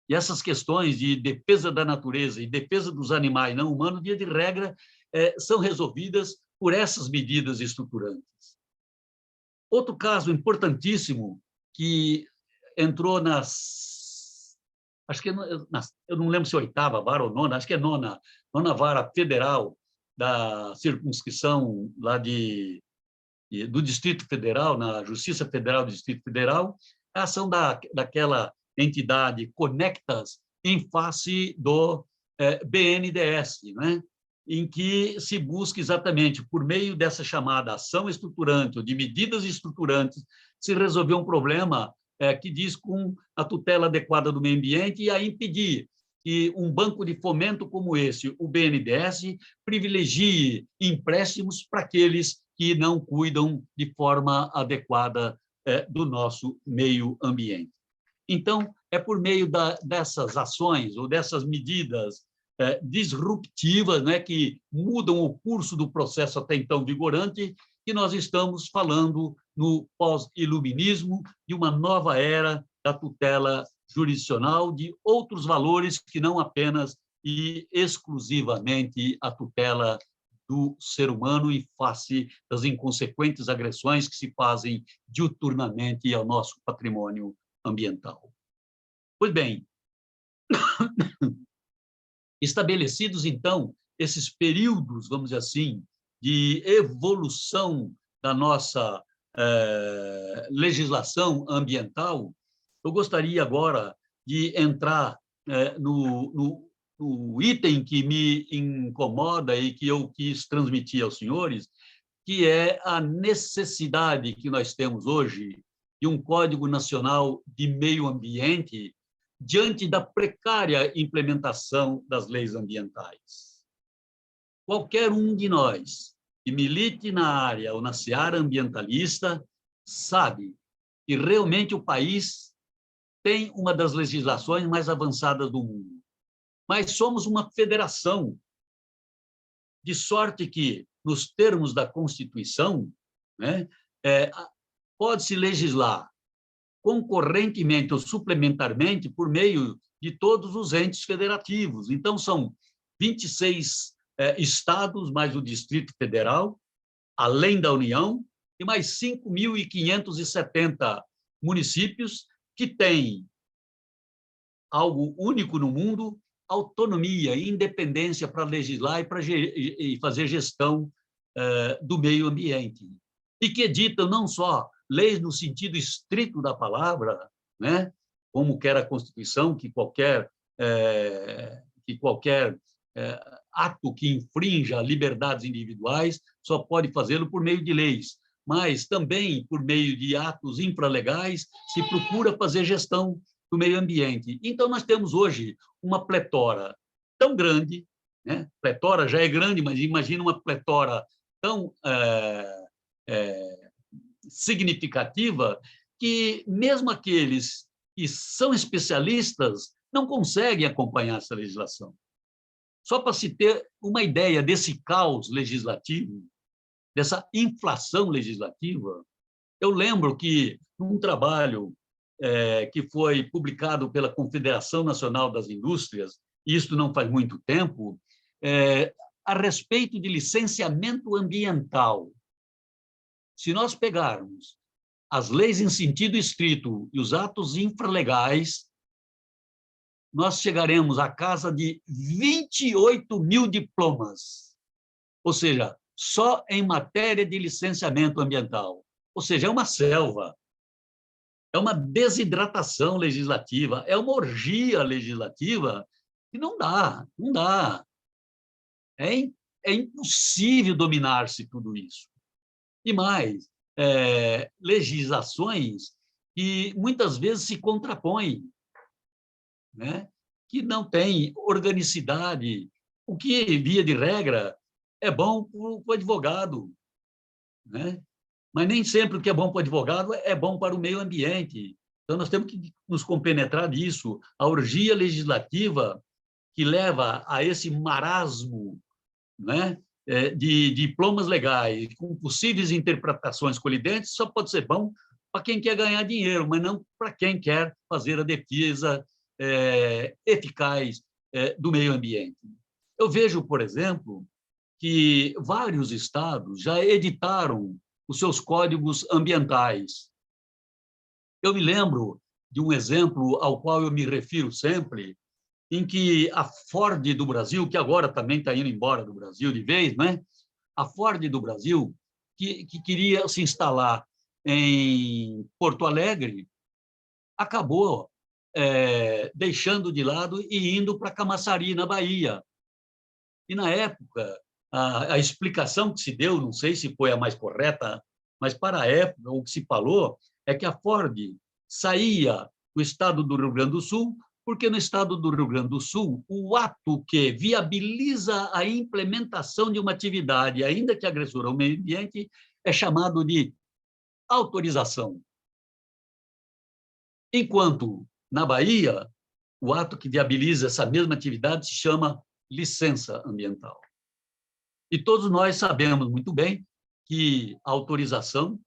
E essas questões de defesa da natureza e defesa dos animais não humanos, via de regra, são resolvidas por essas medidas estruturantes. Outro caso importantíssimo que entrou acho que eu não lembro se é oitava vara ou nona, acho que é nona vara federal da circunscrição lá do Distrito Federal, na Justiça Federal do Distrito Federal, a ação daquela entidade Conectas em face do BNDES, né? Em que se busca exatamente, por meio dessa chamada ação estruturante, ou de medidas estruturantes, se resolver um problema que diz com a tutela adequada do meio ambiente e a impedir que um banco de fomento como esse, o BNDES, privilegie empréstimos para aqueles que não cuidam de forma adequada do nosso meio ambiente. Então, é por meio dessas ações ou dessas medidas disruptivas, né, que mudam o curso do processo até então vigorante, que nós estamos falando no pós-iluminismo de uma nova era da tutela jurisdicional, de outros valores que não apenas e exclusivamente a tutela do ser humano em face das inconsequentes agressões que se fazem diuturnamente ao nosso patrimônio ambiental. Pois bem, estabelecidos, então, esses períodos, vamos dizer assim, de evolução da nossa legislação ambiental, eu gostaria agora de entrar no item que me incomoda e que eu quis transmitir aos senhores, que é a necessidade que nós temos hoje de um Código Nacional de Meio Ambiente diante da precária implementação das leis ambientais. Qualquer um de nós que milite na área ou na seara ambientalista sabe que realmente o país tem uma das legislações mais avançadas do mundo. Mas somos uma federação, de sorte que, nos termos da Constituição, né, pode-se legislar concorrentemente ou suplementarmente por meio de todos os entes federativos. Então, são 26 estados, mais o Distrito Federal, além da União, e mais 5.570 municípios que têm algo único no mundo, autonomia e independência para legislar e fazer gestão do meio ambiente. E que editam não só leis no sentido estrito da palavra, né, como quer a Constituição, que qualquer ato que infrinja liberdades individuais só pode fazê-lo por meio de leis, mas também por meio de atos infralegais se procura fazer gestão do meio ambiente. Então, nós temos hoje uma pletora tão grande, né? Pletora já é grande, mas imagina uma pletora tão significativa que mesmo aqueles que são especialistas não conseguem acompanhar essa legislação. Só para se ter uma ideia desse caos legislativo, dessa inflação legislativa, eu lembro que num trabalho que foi publicado pela Confederação Nacional das Indústrias, e isto não faz muito tempo, a respeito de licenciamento ambiental. Se nós pegarmos as leis em sentido estrito e os atos infralegais, nós chegaremos à casa de 28 mil diplomas, ou seja, só em matéria de licenciamento ambiental. Ou seja, é uma selva, é uma desidratação legislativa, é uma orgia legislativa que não dá. É impossível dominar-se tudo isso. E mais, legislações que muitas vezes se contrapõem, né? Que não têm organicidade, o que, via de regra, é bom para o advogado, né? Mas nem sempre o que é bom para o advogado é bom para o meio ambiente. Então, nós temos que nos compenetrar disso. A orgia legislativa que leva a esse marasmo, né, de diplomas legais com possíveis interpretações colidentes só pode ser bom para quem quer ganhar dinheiro, mas não para quem quer fazer a defesa eficaz do meio ambiente. Eu vejo, por exemplo, que vários estados já editaram os seus códigos ambientais. Eu me lembro de um exemplo ao qual eu me refiro sempre, em que a Ford do Brasil, que agora também está indo embora do Brasil de vez, né? A Ford do Brasil, que queria se instalar em Porto Alegre, acabou deixando de lado e indo para Camaçari, na Bahia. E, na época, a explicação que se deu, não sei se foi a mais correta, mas, para a época, o que se falou é que a Ford saía do estado do Rio Grande do Sul, porque no estado do Rio Grande do Sul, o ato que viabiliza a implementação de uma atividade, ainda que agressora ao meio ambiente, é chamado de autorização. Enquanto, na Bahia, o ato que viabiliza essa mesma atividade se chama licença ambiental. E todos nós sabemos muito bem que autorização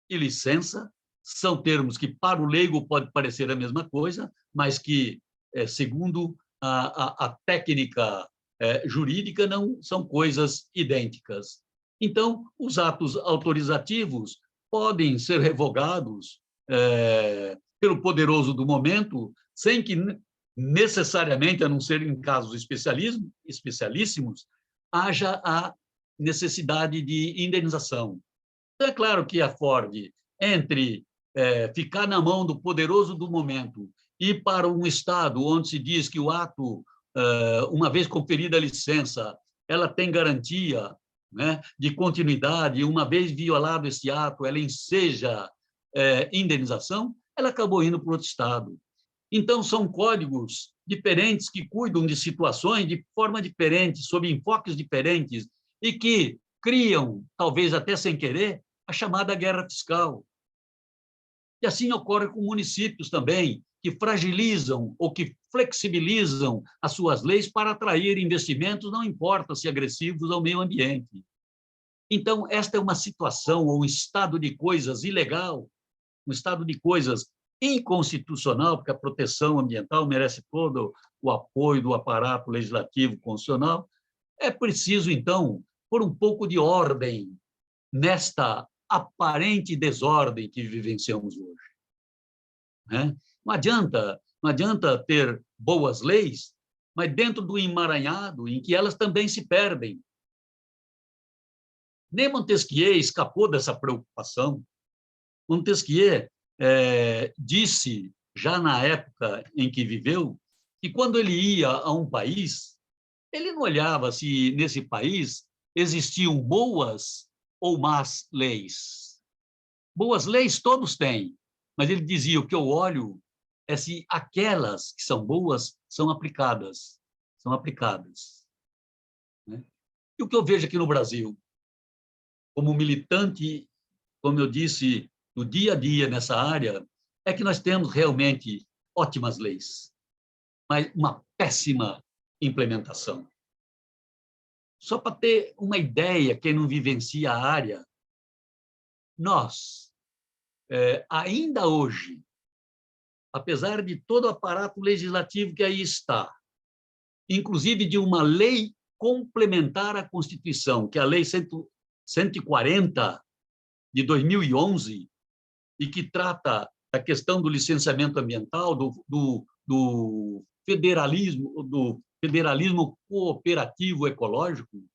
e licença são termos que, para o leigo, pode parecer a mesma coisa, mas que, segundo a técnica jurídica, não são coisas idênticas. Então, os atos autorizativos podem ser revogados pelo poderoso do momento, sem que necessariamente, a não ser em casos especialíssimos, haja a necessidade de indenização. Então, é claro que a Ford, entre ficar na mão do poderoso do momento e para um estado onde se diz que o ato, uma vez conferida a licença, ela tem garantia, né, de continuidade, e uma vez violado esse ato, ela enseja indenização, ela acabou indo para outro estado. Então, são códigos diferentes que cuidam de situações de forma diferente, sob enfoques diferentes, e que criam, talvez até sem querer, a chamada guerra fiscal. E assim ocorre com municípios também, que fragilizam ou que flexibilizam as suas leis para atrair investimentos, não importa se agressivos ao meio ambiente. Então, esta é uma situação ou um estado de coisas ilegal, um estado de coisas inconstitucional, porque a proteção ambiental merece todo o apoio do aparato legislativo constitucional. É preciso, então, pôr um pouco de ordem nesta aparente desordem que vivenciamos hoje. Né? Não adianta ter boas leis, mas dentro do emaranhado em que elas também se perdem. Nem Montesquieu escapou dessa preocupação. Montesquieu disse, já na época em que viveu, que quando ele ia a um país, ele não olhava se nesse país existiam boas ou más leis. Boas leis todos têm, mas ele dizia, o que eu olho é se aquelas que são boas são aplicadas. Né? E o que eu vejo aqui no Brasil, como militante, como eu disse, do dia a dia nessa área, é que nós temos realmente ótimas leis, mas uma péssima implementação. Só para ter uma ideia, quem não vivencia a área, nós, ainda hoje, apesar de todo o aparato legislativo que aí está, inclusive de uma lei complementar à Constituição, que é a Lei 140 de 2011, e que trata da questão do licenciamento ambiental, do federalismo cooperativo ecológico,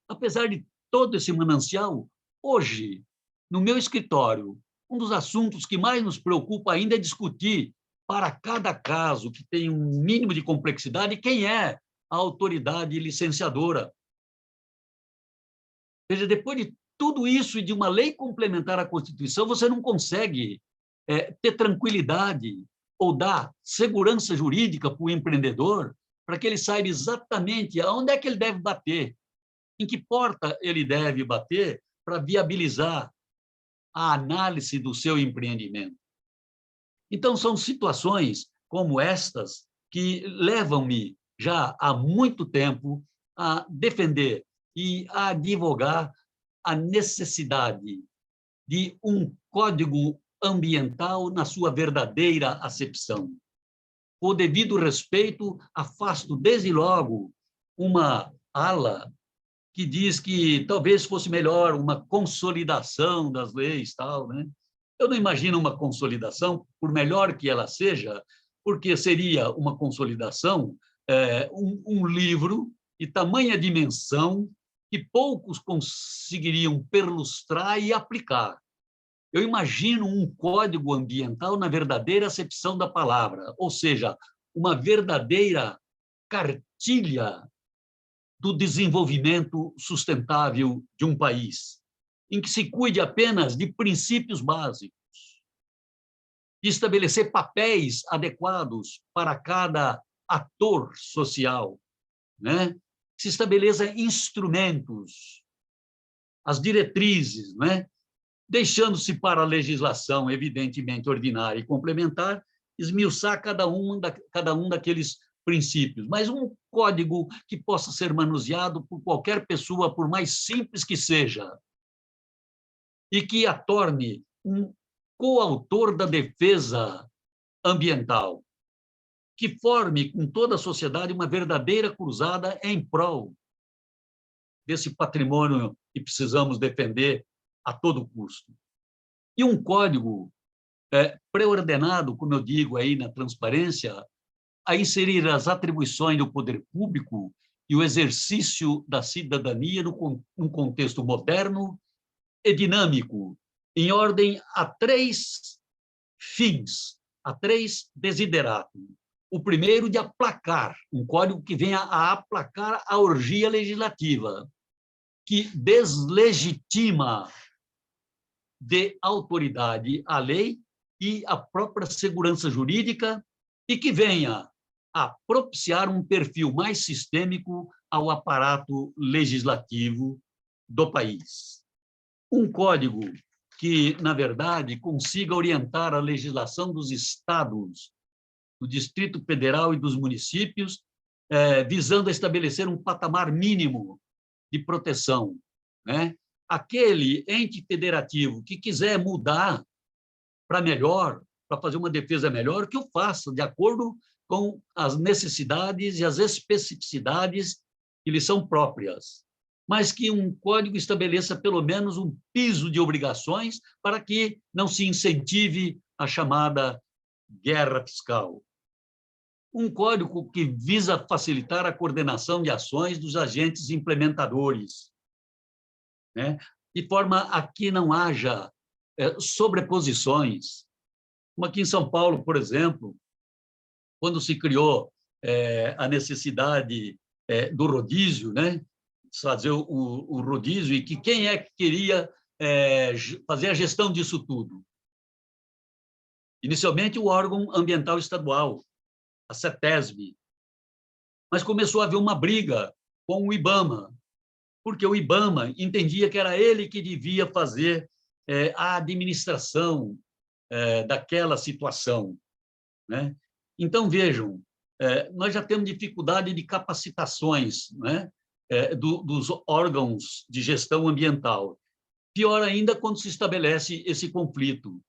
apesar de todo esse manancial, hoje, no meu escritório, um dos assuntos que mais nos preocupa ainda é discutir, para cada caso que tem um mínimo de complexidade, quem é a autoridade licenciadora. Ou seja, depois de tudo isso e de uma lei complementar à Constituição, você não consegue ter tranquilidade ou dar segurança jurídica para o empreendedor, para que ele saiba exatamente aonde é que ele deve bater, em que porta ele deve bater para viabilizar a análise do seu empreendimento. Então, são situações como estas que levam-me já há muito tempo a defender e a advogar a necessidade de um código ambiental na sua verdadeira acepção. Com o devido respeito, afasto desde logo uma ala que diz que talvez fosse melhor uma consolidação das leis, tal, né? Eu não imagino uma consolidação, por melhor que ela seja, porque seria uma consolidação, um livro de tamanha dimensão que poucos conseguiriam perlustrar e aplicar. Eu imagino um código ambiental na verdadeira acepção da palavra, ou seja, uma verdadeira cartilha do desenvolvimento sustentável de um país, em que se cuide apenas de princípios básicos, de estabelecer papéis adequados para cada ator social, né? Se estabeleça instrumentos, as diretrizes, né? Deixando-se para a legislação, evidentemente, ordinária e complementar, esmiuçar cada um daqueles princípios, mas um código que possa ser manuseado por qualquer pessoa, por mais simples que seja, e que a torne um coautor da defesa ambiental, que forme com toda a sociedade uma verdadeira cruzada em prol desse patrimônio que precisamos defender a todo custo. E um código pré-ordenado, como eu digo aí na transparência, a inserir as atribuições do poder público e o exercício da cidadania num contexto moderno e dinâmico, em ordem a 3 fins, a 3 desideratos. O primeiro, de aplacar, um código que venha a aplacar a orgia legislativa, que deslegitima de autoridade a lei e a própria segurança jurídica, e que venha a propiciar um perfil mais sistêmico ao aparato legislativo do país. Um código que, na verdade, consiga orientar a legislação dos estados, do Distrito Federal e dos municípios, visando estabelecer um patamar mínimo de proteção, né? Aquele ente federativo que quiser mudar para melhor, para fazer uma defesa melhor, que o faça de acordo com as necessidades e as especificidades que lhe são próprias, mas que um código estabeleça pelo menos um piso de obrigações para que não se incentive a chamada guerra fiscal. Um código que visa facilitar a coordenação de ações dos agentes implementadores, né? De forma a que não haja sobreposições. Como aqui em São Paulo, por exemplo, quando se criou a necessidade do rodízio, né? Fazer o rodízio, e que quem é que queria fazer a gestão disso tudo? Inicialmente, o órgão ambiental estadual, a CETESB, mas começou a haver uma briga com o IBAMA, porque o IBAMA entendia que era ele que devia fazer a administração daquela situação, né? Então, vejam, nós já temos dificuldade de capacitações, né, dos órgãos de gestão ambiental. Pior ainda quando se estabelece esse conflito.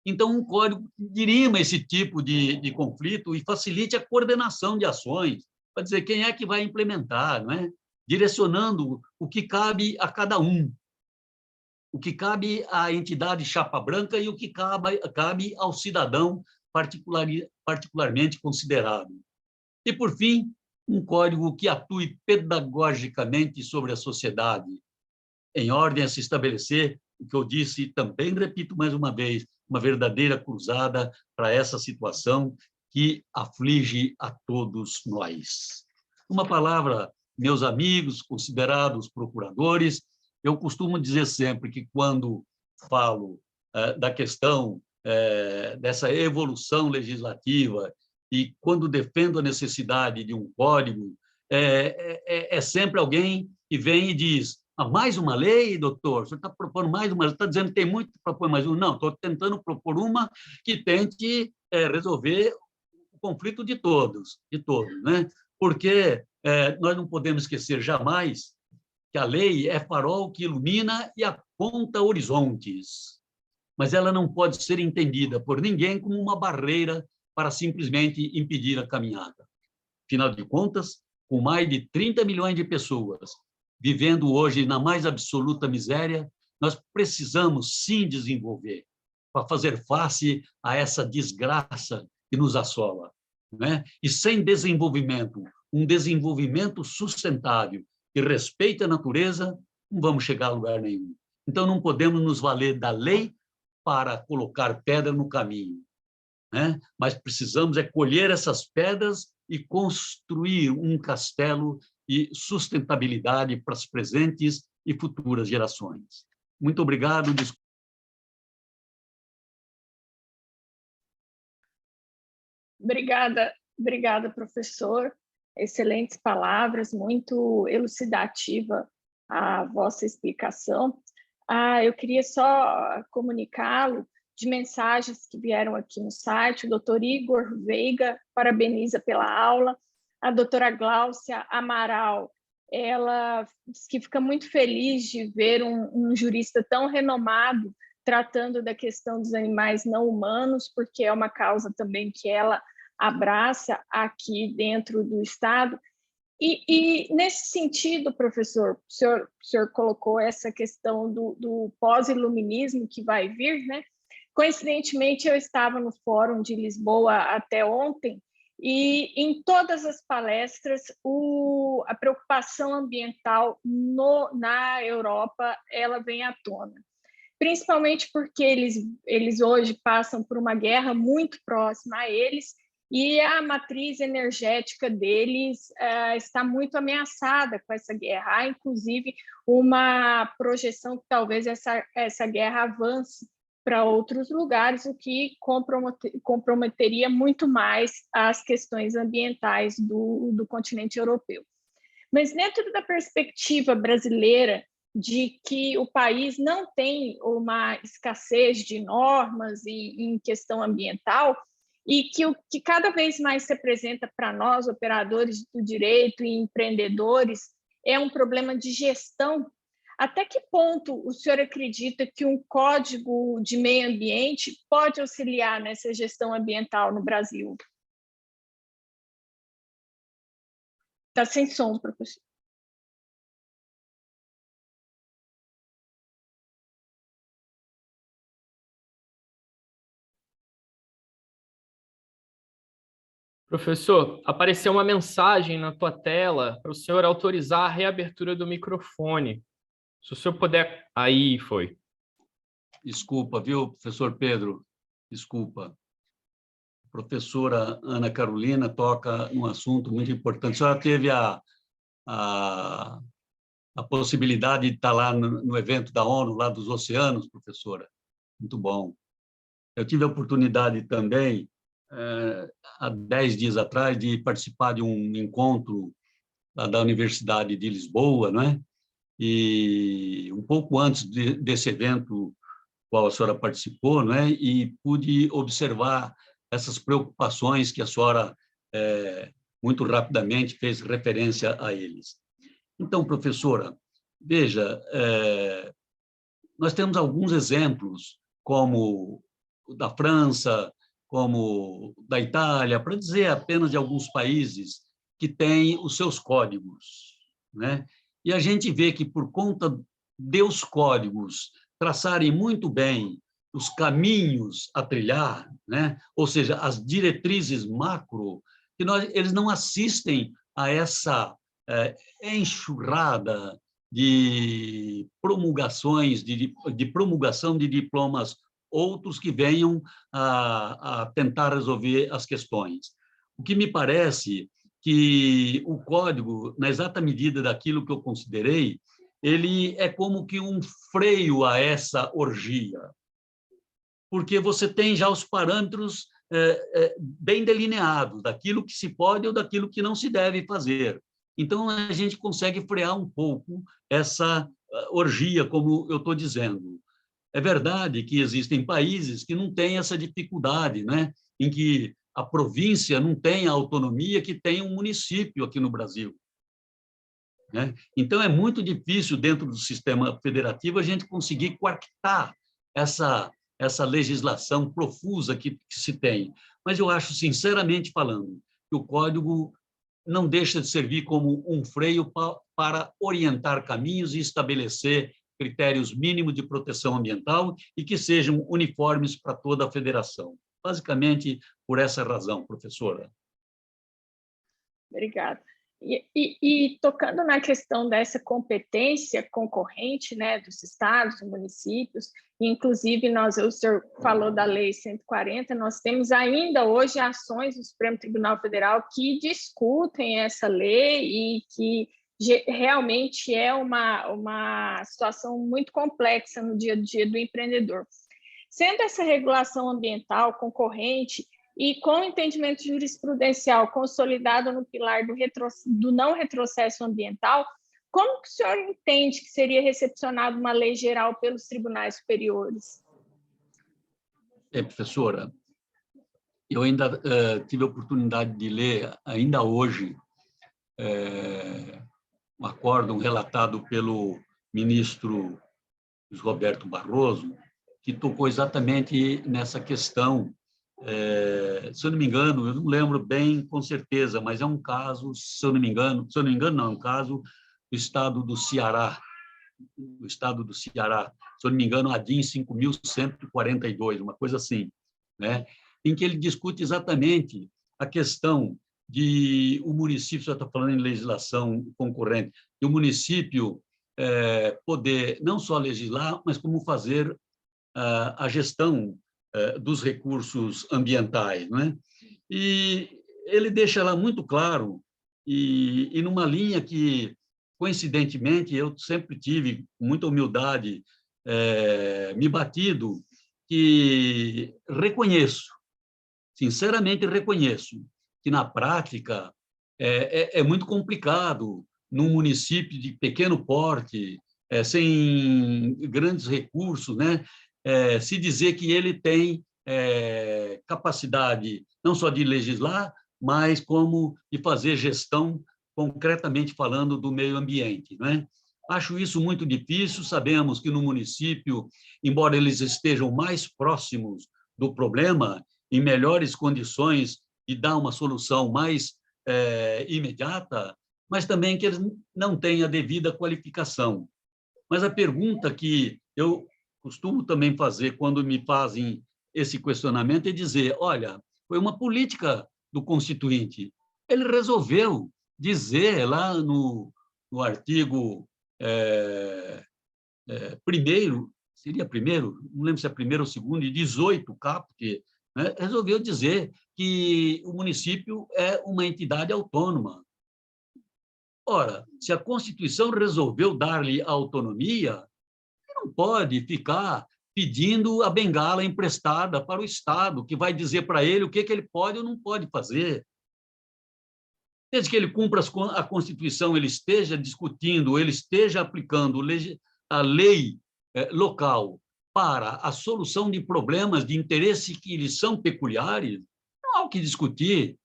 Então, um código dirima esse tipo de conflito e facilite a coordenação de ações, para dizer quem é que vai implementar, não é? Direcionando o que cabe a cada um, o que cabe à entidade chapa branca e o que cabe ao cidadão particularmente considerado. E, por fim, um código que atue pedagogicamente sobre a sociedade, em ordem a se estabelecer o que eu disse, e também repito mais uma vez, uma verdadeira cruzada para essa situação que aflige a todos nós. Uma palavra, meus amigos, considerados procuradores, eu costumo dizer sempre que, quando falo da questão dessa evolução legislativa e quando defendo a necessidade de um código, é sempre alguém que vem e diz: mais uma lei, doutor? O senhor está propondo mais uma? Está dizendo que tem muito para propor mais uma? Não, estou tentando propor uma que tente resolver o conflito de todos, né? Porque nós não podemos esquecer jamais que a lei é farol que ilumina e aponta horizontes, mas ela não pode ser entendida por ninguém como uma barreira para simplesmente impedir a caminhada. Afinal de contas, com mais de 30 milhões de pessoas vivendo hoje na mais absoluta miséria, nós precisamos sim desenvolver para fazer face a essa desgraça que nos assola, né? E sem desenvolvimento, um desenvolvimento sustentável que respeite a natureza, não vamos chegar a lugar nenhum. Então, não podemos nos valer da lei para colocar pedra no caminho, né? Mas precisamos colher essas pedras e construir um castelo e sustentabilidade para as presentes e futuras gerações. Muito obrigado. Obrigada, professor. Excelentes palavras, muito elucidativa a vossa explicação. Eu queria só comunicá-lo de mensagens que vieram aqui no site. O doutor Igor Veiga parabeniza pela aula. A doutora Gláucia Amaral, ela diz que fica muito feliz de ver um jurista tão renomado tratando da questão dos animais não humanos, porque é uma causa também que ela abraça aqui dentro do Estado. E nesse sentido, professor, o senhor colocou essa questão do pós-iluminismo que vai vir, né? Coincidentemente, eu estava no Fórum de Lisboa até ontem, e em todas as palestras, a preocupação ambiental na Europa, ela vem à tona. Principalmente porque eles hoje passam por uma guerra muito próxima a eles, e a matriz energética deles está muito ameaçada com essa guerra. Há, inclusive, uma projeção que talvez essa guerra avance para outros lugares, o que comprometeria muito mais as questões ambientais do continente europeu. Mas dentro da perspectiva brasileira de que o país não tem uma escassez de normas em questão ambiental, e que o que cada vez mais se apresenta para nós, operadores do direito e empreendedores, é um problema de gestão. Até que ponto o senhor acredita que um código de meio ambiente pode auxiliar nessa gestão ambiental no Brasil? Está sem som, professor. Professor, apareceu uma mensagem na tua tela para o senhor autorizar a reabertura do microfone. Se o senhor puder... Aí foi. Desculpa, viu, professor Pedro? Desculpa. A professora Ana Carolina toca num assunto muito importante. A senhora teve a possibilidade de estar lá no evento da ONU, lá dos oceanos, professora? Muito bom. Eu tive a oportunidade também, há 10 dias atrás, de participar de um encontro lá da Universidade de Lisboa, não é? E um pouco antes desse evento, qual a senhora participou, não é? E pude observar essas preocupações que a senhora, muito rapidamente, fez referência a eles. Então, professora, veja, nós temos alguns exemplos, como o da França, como da Itália, para dizer apenas de alguns países que têm os seus códigos, né? E a gente vê que, por conta dos códigos traçarem muito bem os caminhos a trilhar, né? Ou seja, as diretrizes macro, que eles não assistem a essa enxurrada de promulgações, de promulgação de diplomas, outros que venham a tentar resolver as questões. O que me parece que o código, na exata medida daquilo que eu considerei, ele é como que um freio a essa orgia, porque você tem já os parâmetros bem delineados, daquilo que se pode ou daquilo que não se deve fazer. Então, a gente consegue frear um pouco essa orgia, como eu estou dizendo. É verdade que existem países que não têm essa dificuldade, né? Em que a província não tem a autonomia que tem um município aqui no Brasil, né? Então, é muito difícil, dentro do sistema federativo, a gente conseguir coartar essa legislação profusa que se tem. Mas eu acho, sinceramente falando, que o Código não deixa de servir como um freio para orientar caminhos e estabelecer critérios mínimos de proteção ambiental e que sejam uniformes para toda a federação. Basicamente, por essa razão, professora. Obrigada. E tocando na questão dessa competência concorrente, né, dos estados, dos municípios, inclusive o senhor falou da Lei 140, nós temos ainda hoje ações do Supremo Tribunal Federal que discutem essa lei e que realmente é uma situação muito complexa no dia a dia do empreendedor. Sendo essa regulação ambiental concorrente e com o entendimento jurisprudencial consolidado no pilar do não retrocesso ambiental, como que o senhor entende que seria recepcionada uma lei geral pelos tribunais superiores? Professora, eu ainda tive a oportunidade de ler, ainda hoje, um acórdão relatado pelo ministro Roberto Barroso, que tocou exatamente nessa questão. Se eu não me engano, eu não lembro bem com certeza, mas é um caso, se eu não me engano, não, é um caso do estado do Ceará, se eu não me engano, a DIN 5.142, uma coisa assim, né? Em que ele discute exatamente a questão de o município, já está falando em legislação concorrente, e o município poder não só legislar, mas como fazer a gestão dos recursos ambientais, não é? E ele deixa lá muito claro, e numa linha que, coincidentemente, eu sempre tive, com muita humildade, me batido, que reconheço, sinceramente reconheço, que na prática é muito complicado num município de pequeno porte, sem grandes recursos, né? Se dizer que ele tem capacidade não só de legislar, mas como de fazer gestão, concretamente falando, do meio ambiente, né? Acho isso muito difícil. Sabemos que no município, embora eles estejam mais próximos do problema, em melhores condições de dar uma solução mais imediata, mas também que eles não têm a devida qualificação. Mas a pergunta que eu costumo também fazer quando me fazem esse questionamento é dizer, olha, foi uma política do Constituinte. Ele resolveu dizer lá no artigo primeiro, seria primeiro, não lembro se é primeiro ou segundo, e 18 caput, né, resolveu dizer que o município é uma entidade autônoma. Ora, se a Constituição resolveu dar-lhe autonomia, não pode ficar pedindo a bengala emprestada para o Estado, que vai dizer para ele o que ele pode ou não pode fazer. Desde que ele cumpra a Constituição, ele esteja discutindo, ele esteja aplicando a lei local para a solução de problemas de interesse que lhes são peculiares, não há o que discutir.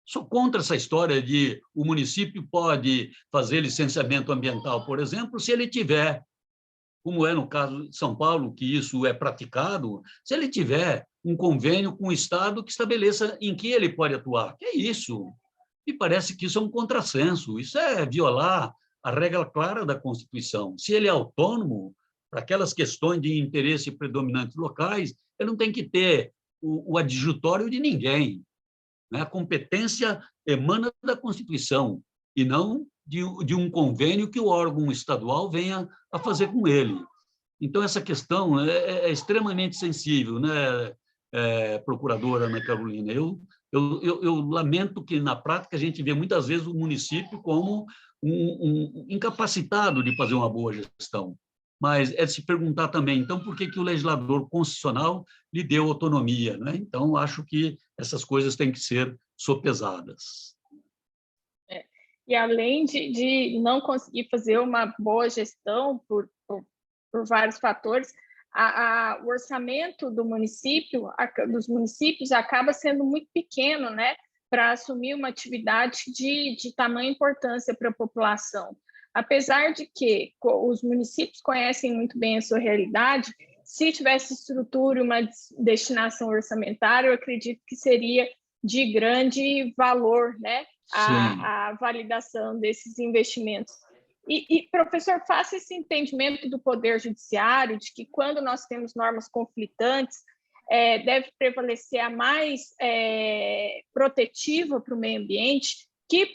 Sou contra essa história de o município pode fazer licenciamento ambiental, por exemplo, se ele tiver, como é no caso de São Paulo, que isso é praticado, se ele tiver um convênio com o Estado que estabeleça em que ele pode atuar. Que é isso? Me parece que isso é um contrassenso, isso é violar a regra clara da Constituição. Se ele é autônomo, para aquelas questões de interesse predominantes locais, ele não tem que ter o adjutório de ninguém. A competência emana da Constituição e não de um convênio que o órgão estadual venha a fazer com ele. Então, essa questão é extremamente sensível, né, procuradora Ana Carolina? Eu lamento que, na prática, a gente vê muitas vezes o município como um incapacitado de fazer uma boa gestão. Mas é de se perguntar também, então, por que o legislador constitucional lhe deu autonomia, né? Então, acho que essas coisas têm que ser sopesadas. E além de não conseguir fazer uma boa gestão por vários fatores, o orçamento dos municípios acaba sendo muito pequeno, né, para assumir uma atividade de tamanha importância para a população. Apesar de que os municípios conhecem muito bem a sua realidade, se tivesse estrutura e uma destinação orçamentária, eu acredito que seria de grande valor, né? Sim. A validação desses investimentos. E, professor, faça esse entendimento do Poder Judiciário de que, quando nós temos normas conflitantes, deve prevalecer a mais protetiva para o meio ambiente, que,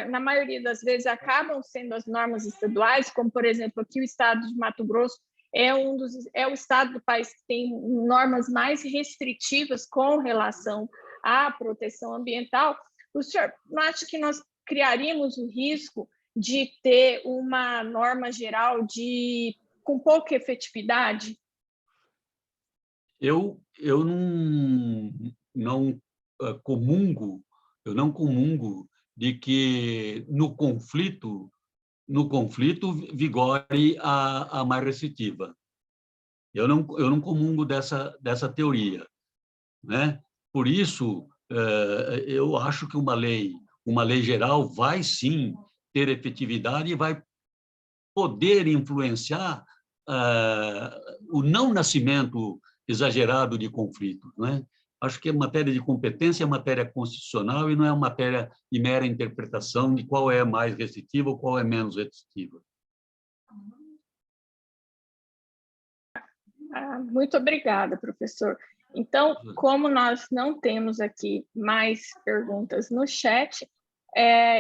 na maioria das vezes, acabam sendo as normas estaduais, como, por exemplo, aqui o estado de Mato Grosso é o estado do país que tem normas mais restritivas com relação à proteção ambiental. O senhor não acha que nós criaríamos o risco de ter uma norma geral com pouca efetividade? Eu não comungo, eu não comungo de que no conflito vigore a mais restritiva. Eu não comungo dessa teoria, né? Por isso, eu acho que uma lei geral vai sim ter efetividade e vai poder influenciar o não nascimento exagerado de conflitos, né? Acho que a matéria de competência é matéria constitucional e não é uma matéria de mera interpretação de qual é mais restritiva ou qual é menos restritiva. Muito obrigada, professor. Então, como nós não temos aqui mais perguntas no chat,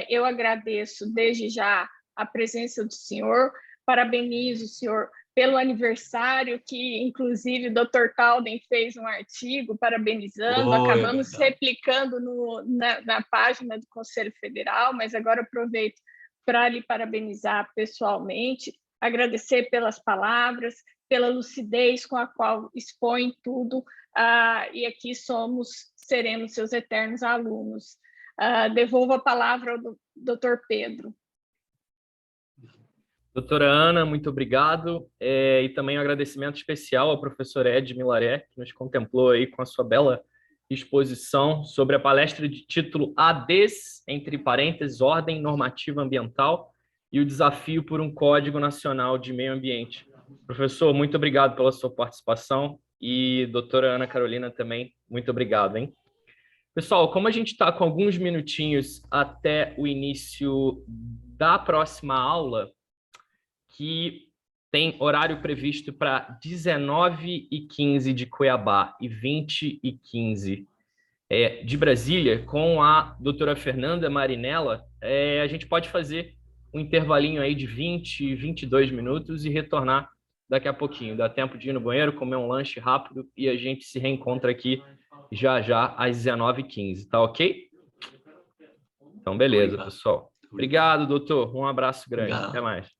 eu agradeço desde já a presença do senhor, parabenizo o senhor pelo aniversário, que inclusive o Dr. Calden fez um artigo parabenizando, acabamos replicando na página do Conselho Federal, mas agora aproveito para lhe parabenizar pessoalmente, agradecer pelas palavras, pela lucidez com a qual expõe tudo, e aqui seremos seus eternos alunos. Devolvo a palavra ao Dr. Pedro. Doutora Ana, muito obrigado. E também um agradecimento especial ao professor Ed Milaré, que nos contemplou aí com a sua bela exposição sobre a palestra de título ADES, entre parênteses, Ordem Normativa Ambiental e o Desafio por um Código Nacional de Meio Ambiente. Professor, muito obrigado pela sua participação e doutora Ana Carolina também, muito obrigado, hein? Pessoal, como a gente está com alguns minutinhos até o início da próxima aula, que tem horário previsto para 19h15 de Cuiabá e 20h15 de Brasília, com a doutora Fernanda Marinella, a gente pode fazer um intervalinho aí de 20, 22 minutos e retornar daqui a pouquinho. Dá tempo de ir no banheiro, comer um lanche rápido e a gente se reencontra aqui já às 19h15, tá ok? Então, beleza, pessoal. Obrigado, doutor. Um abraço grande. Até mais.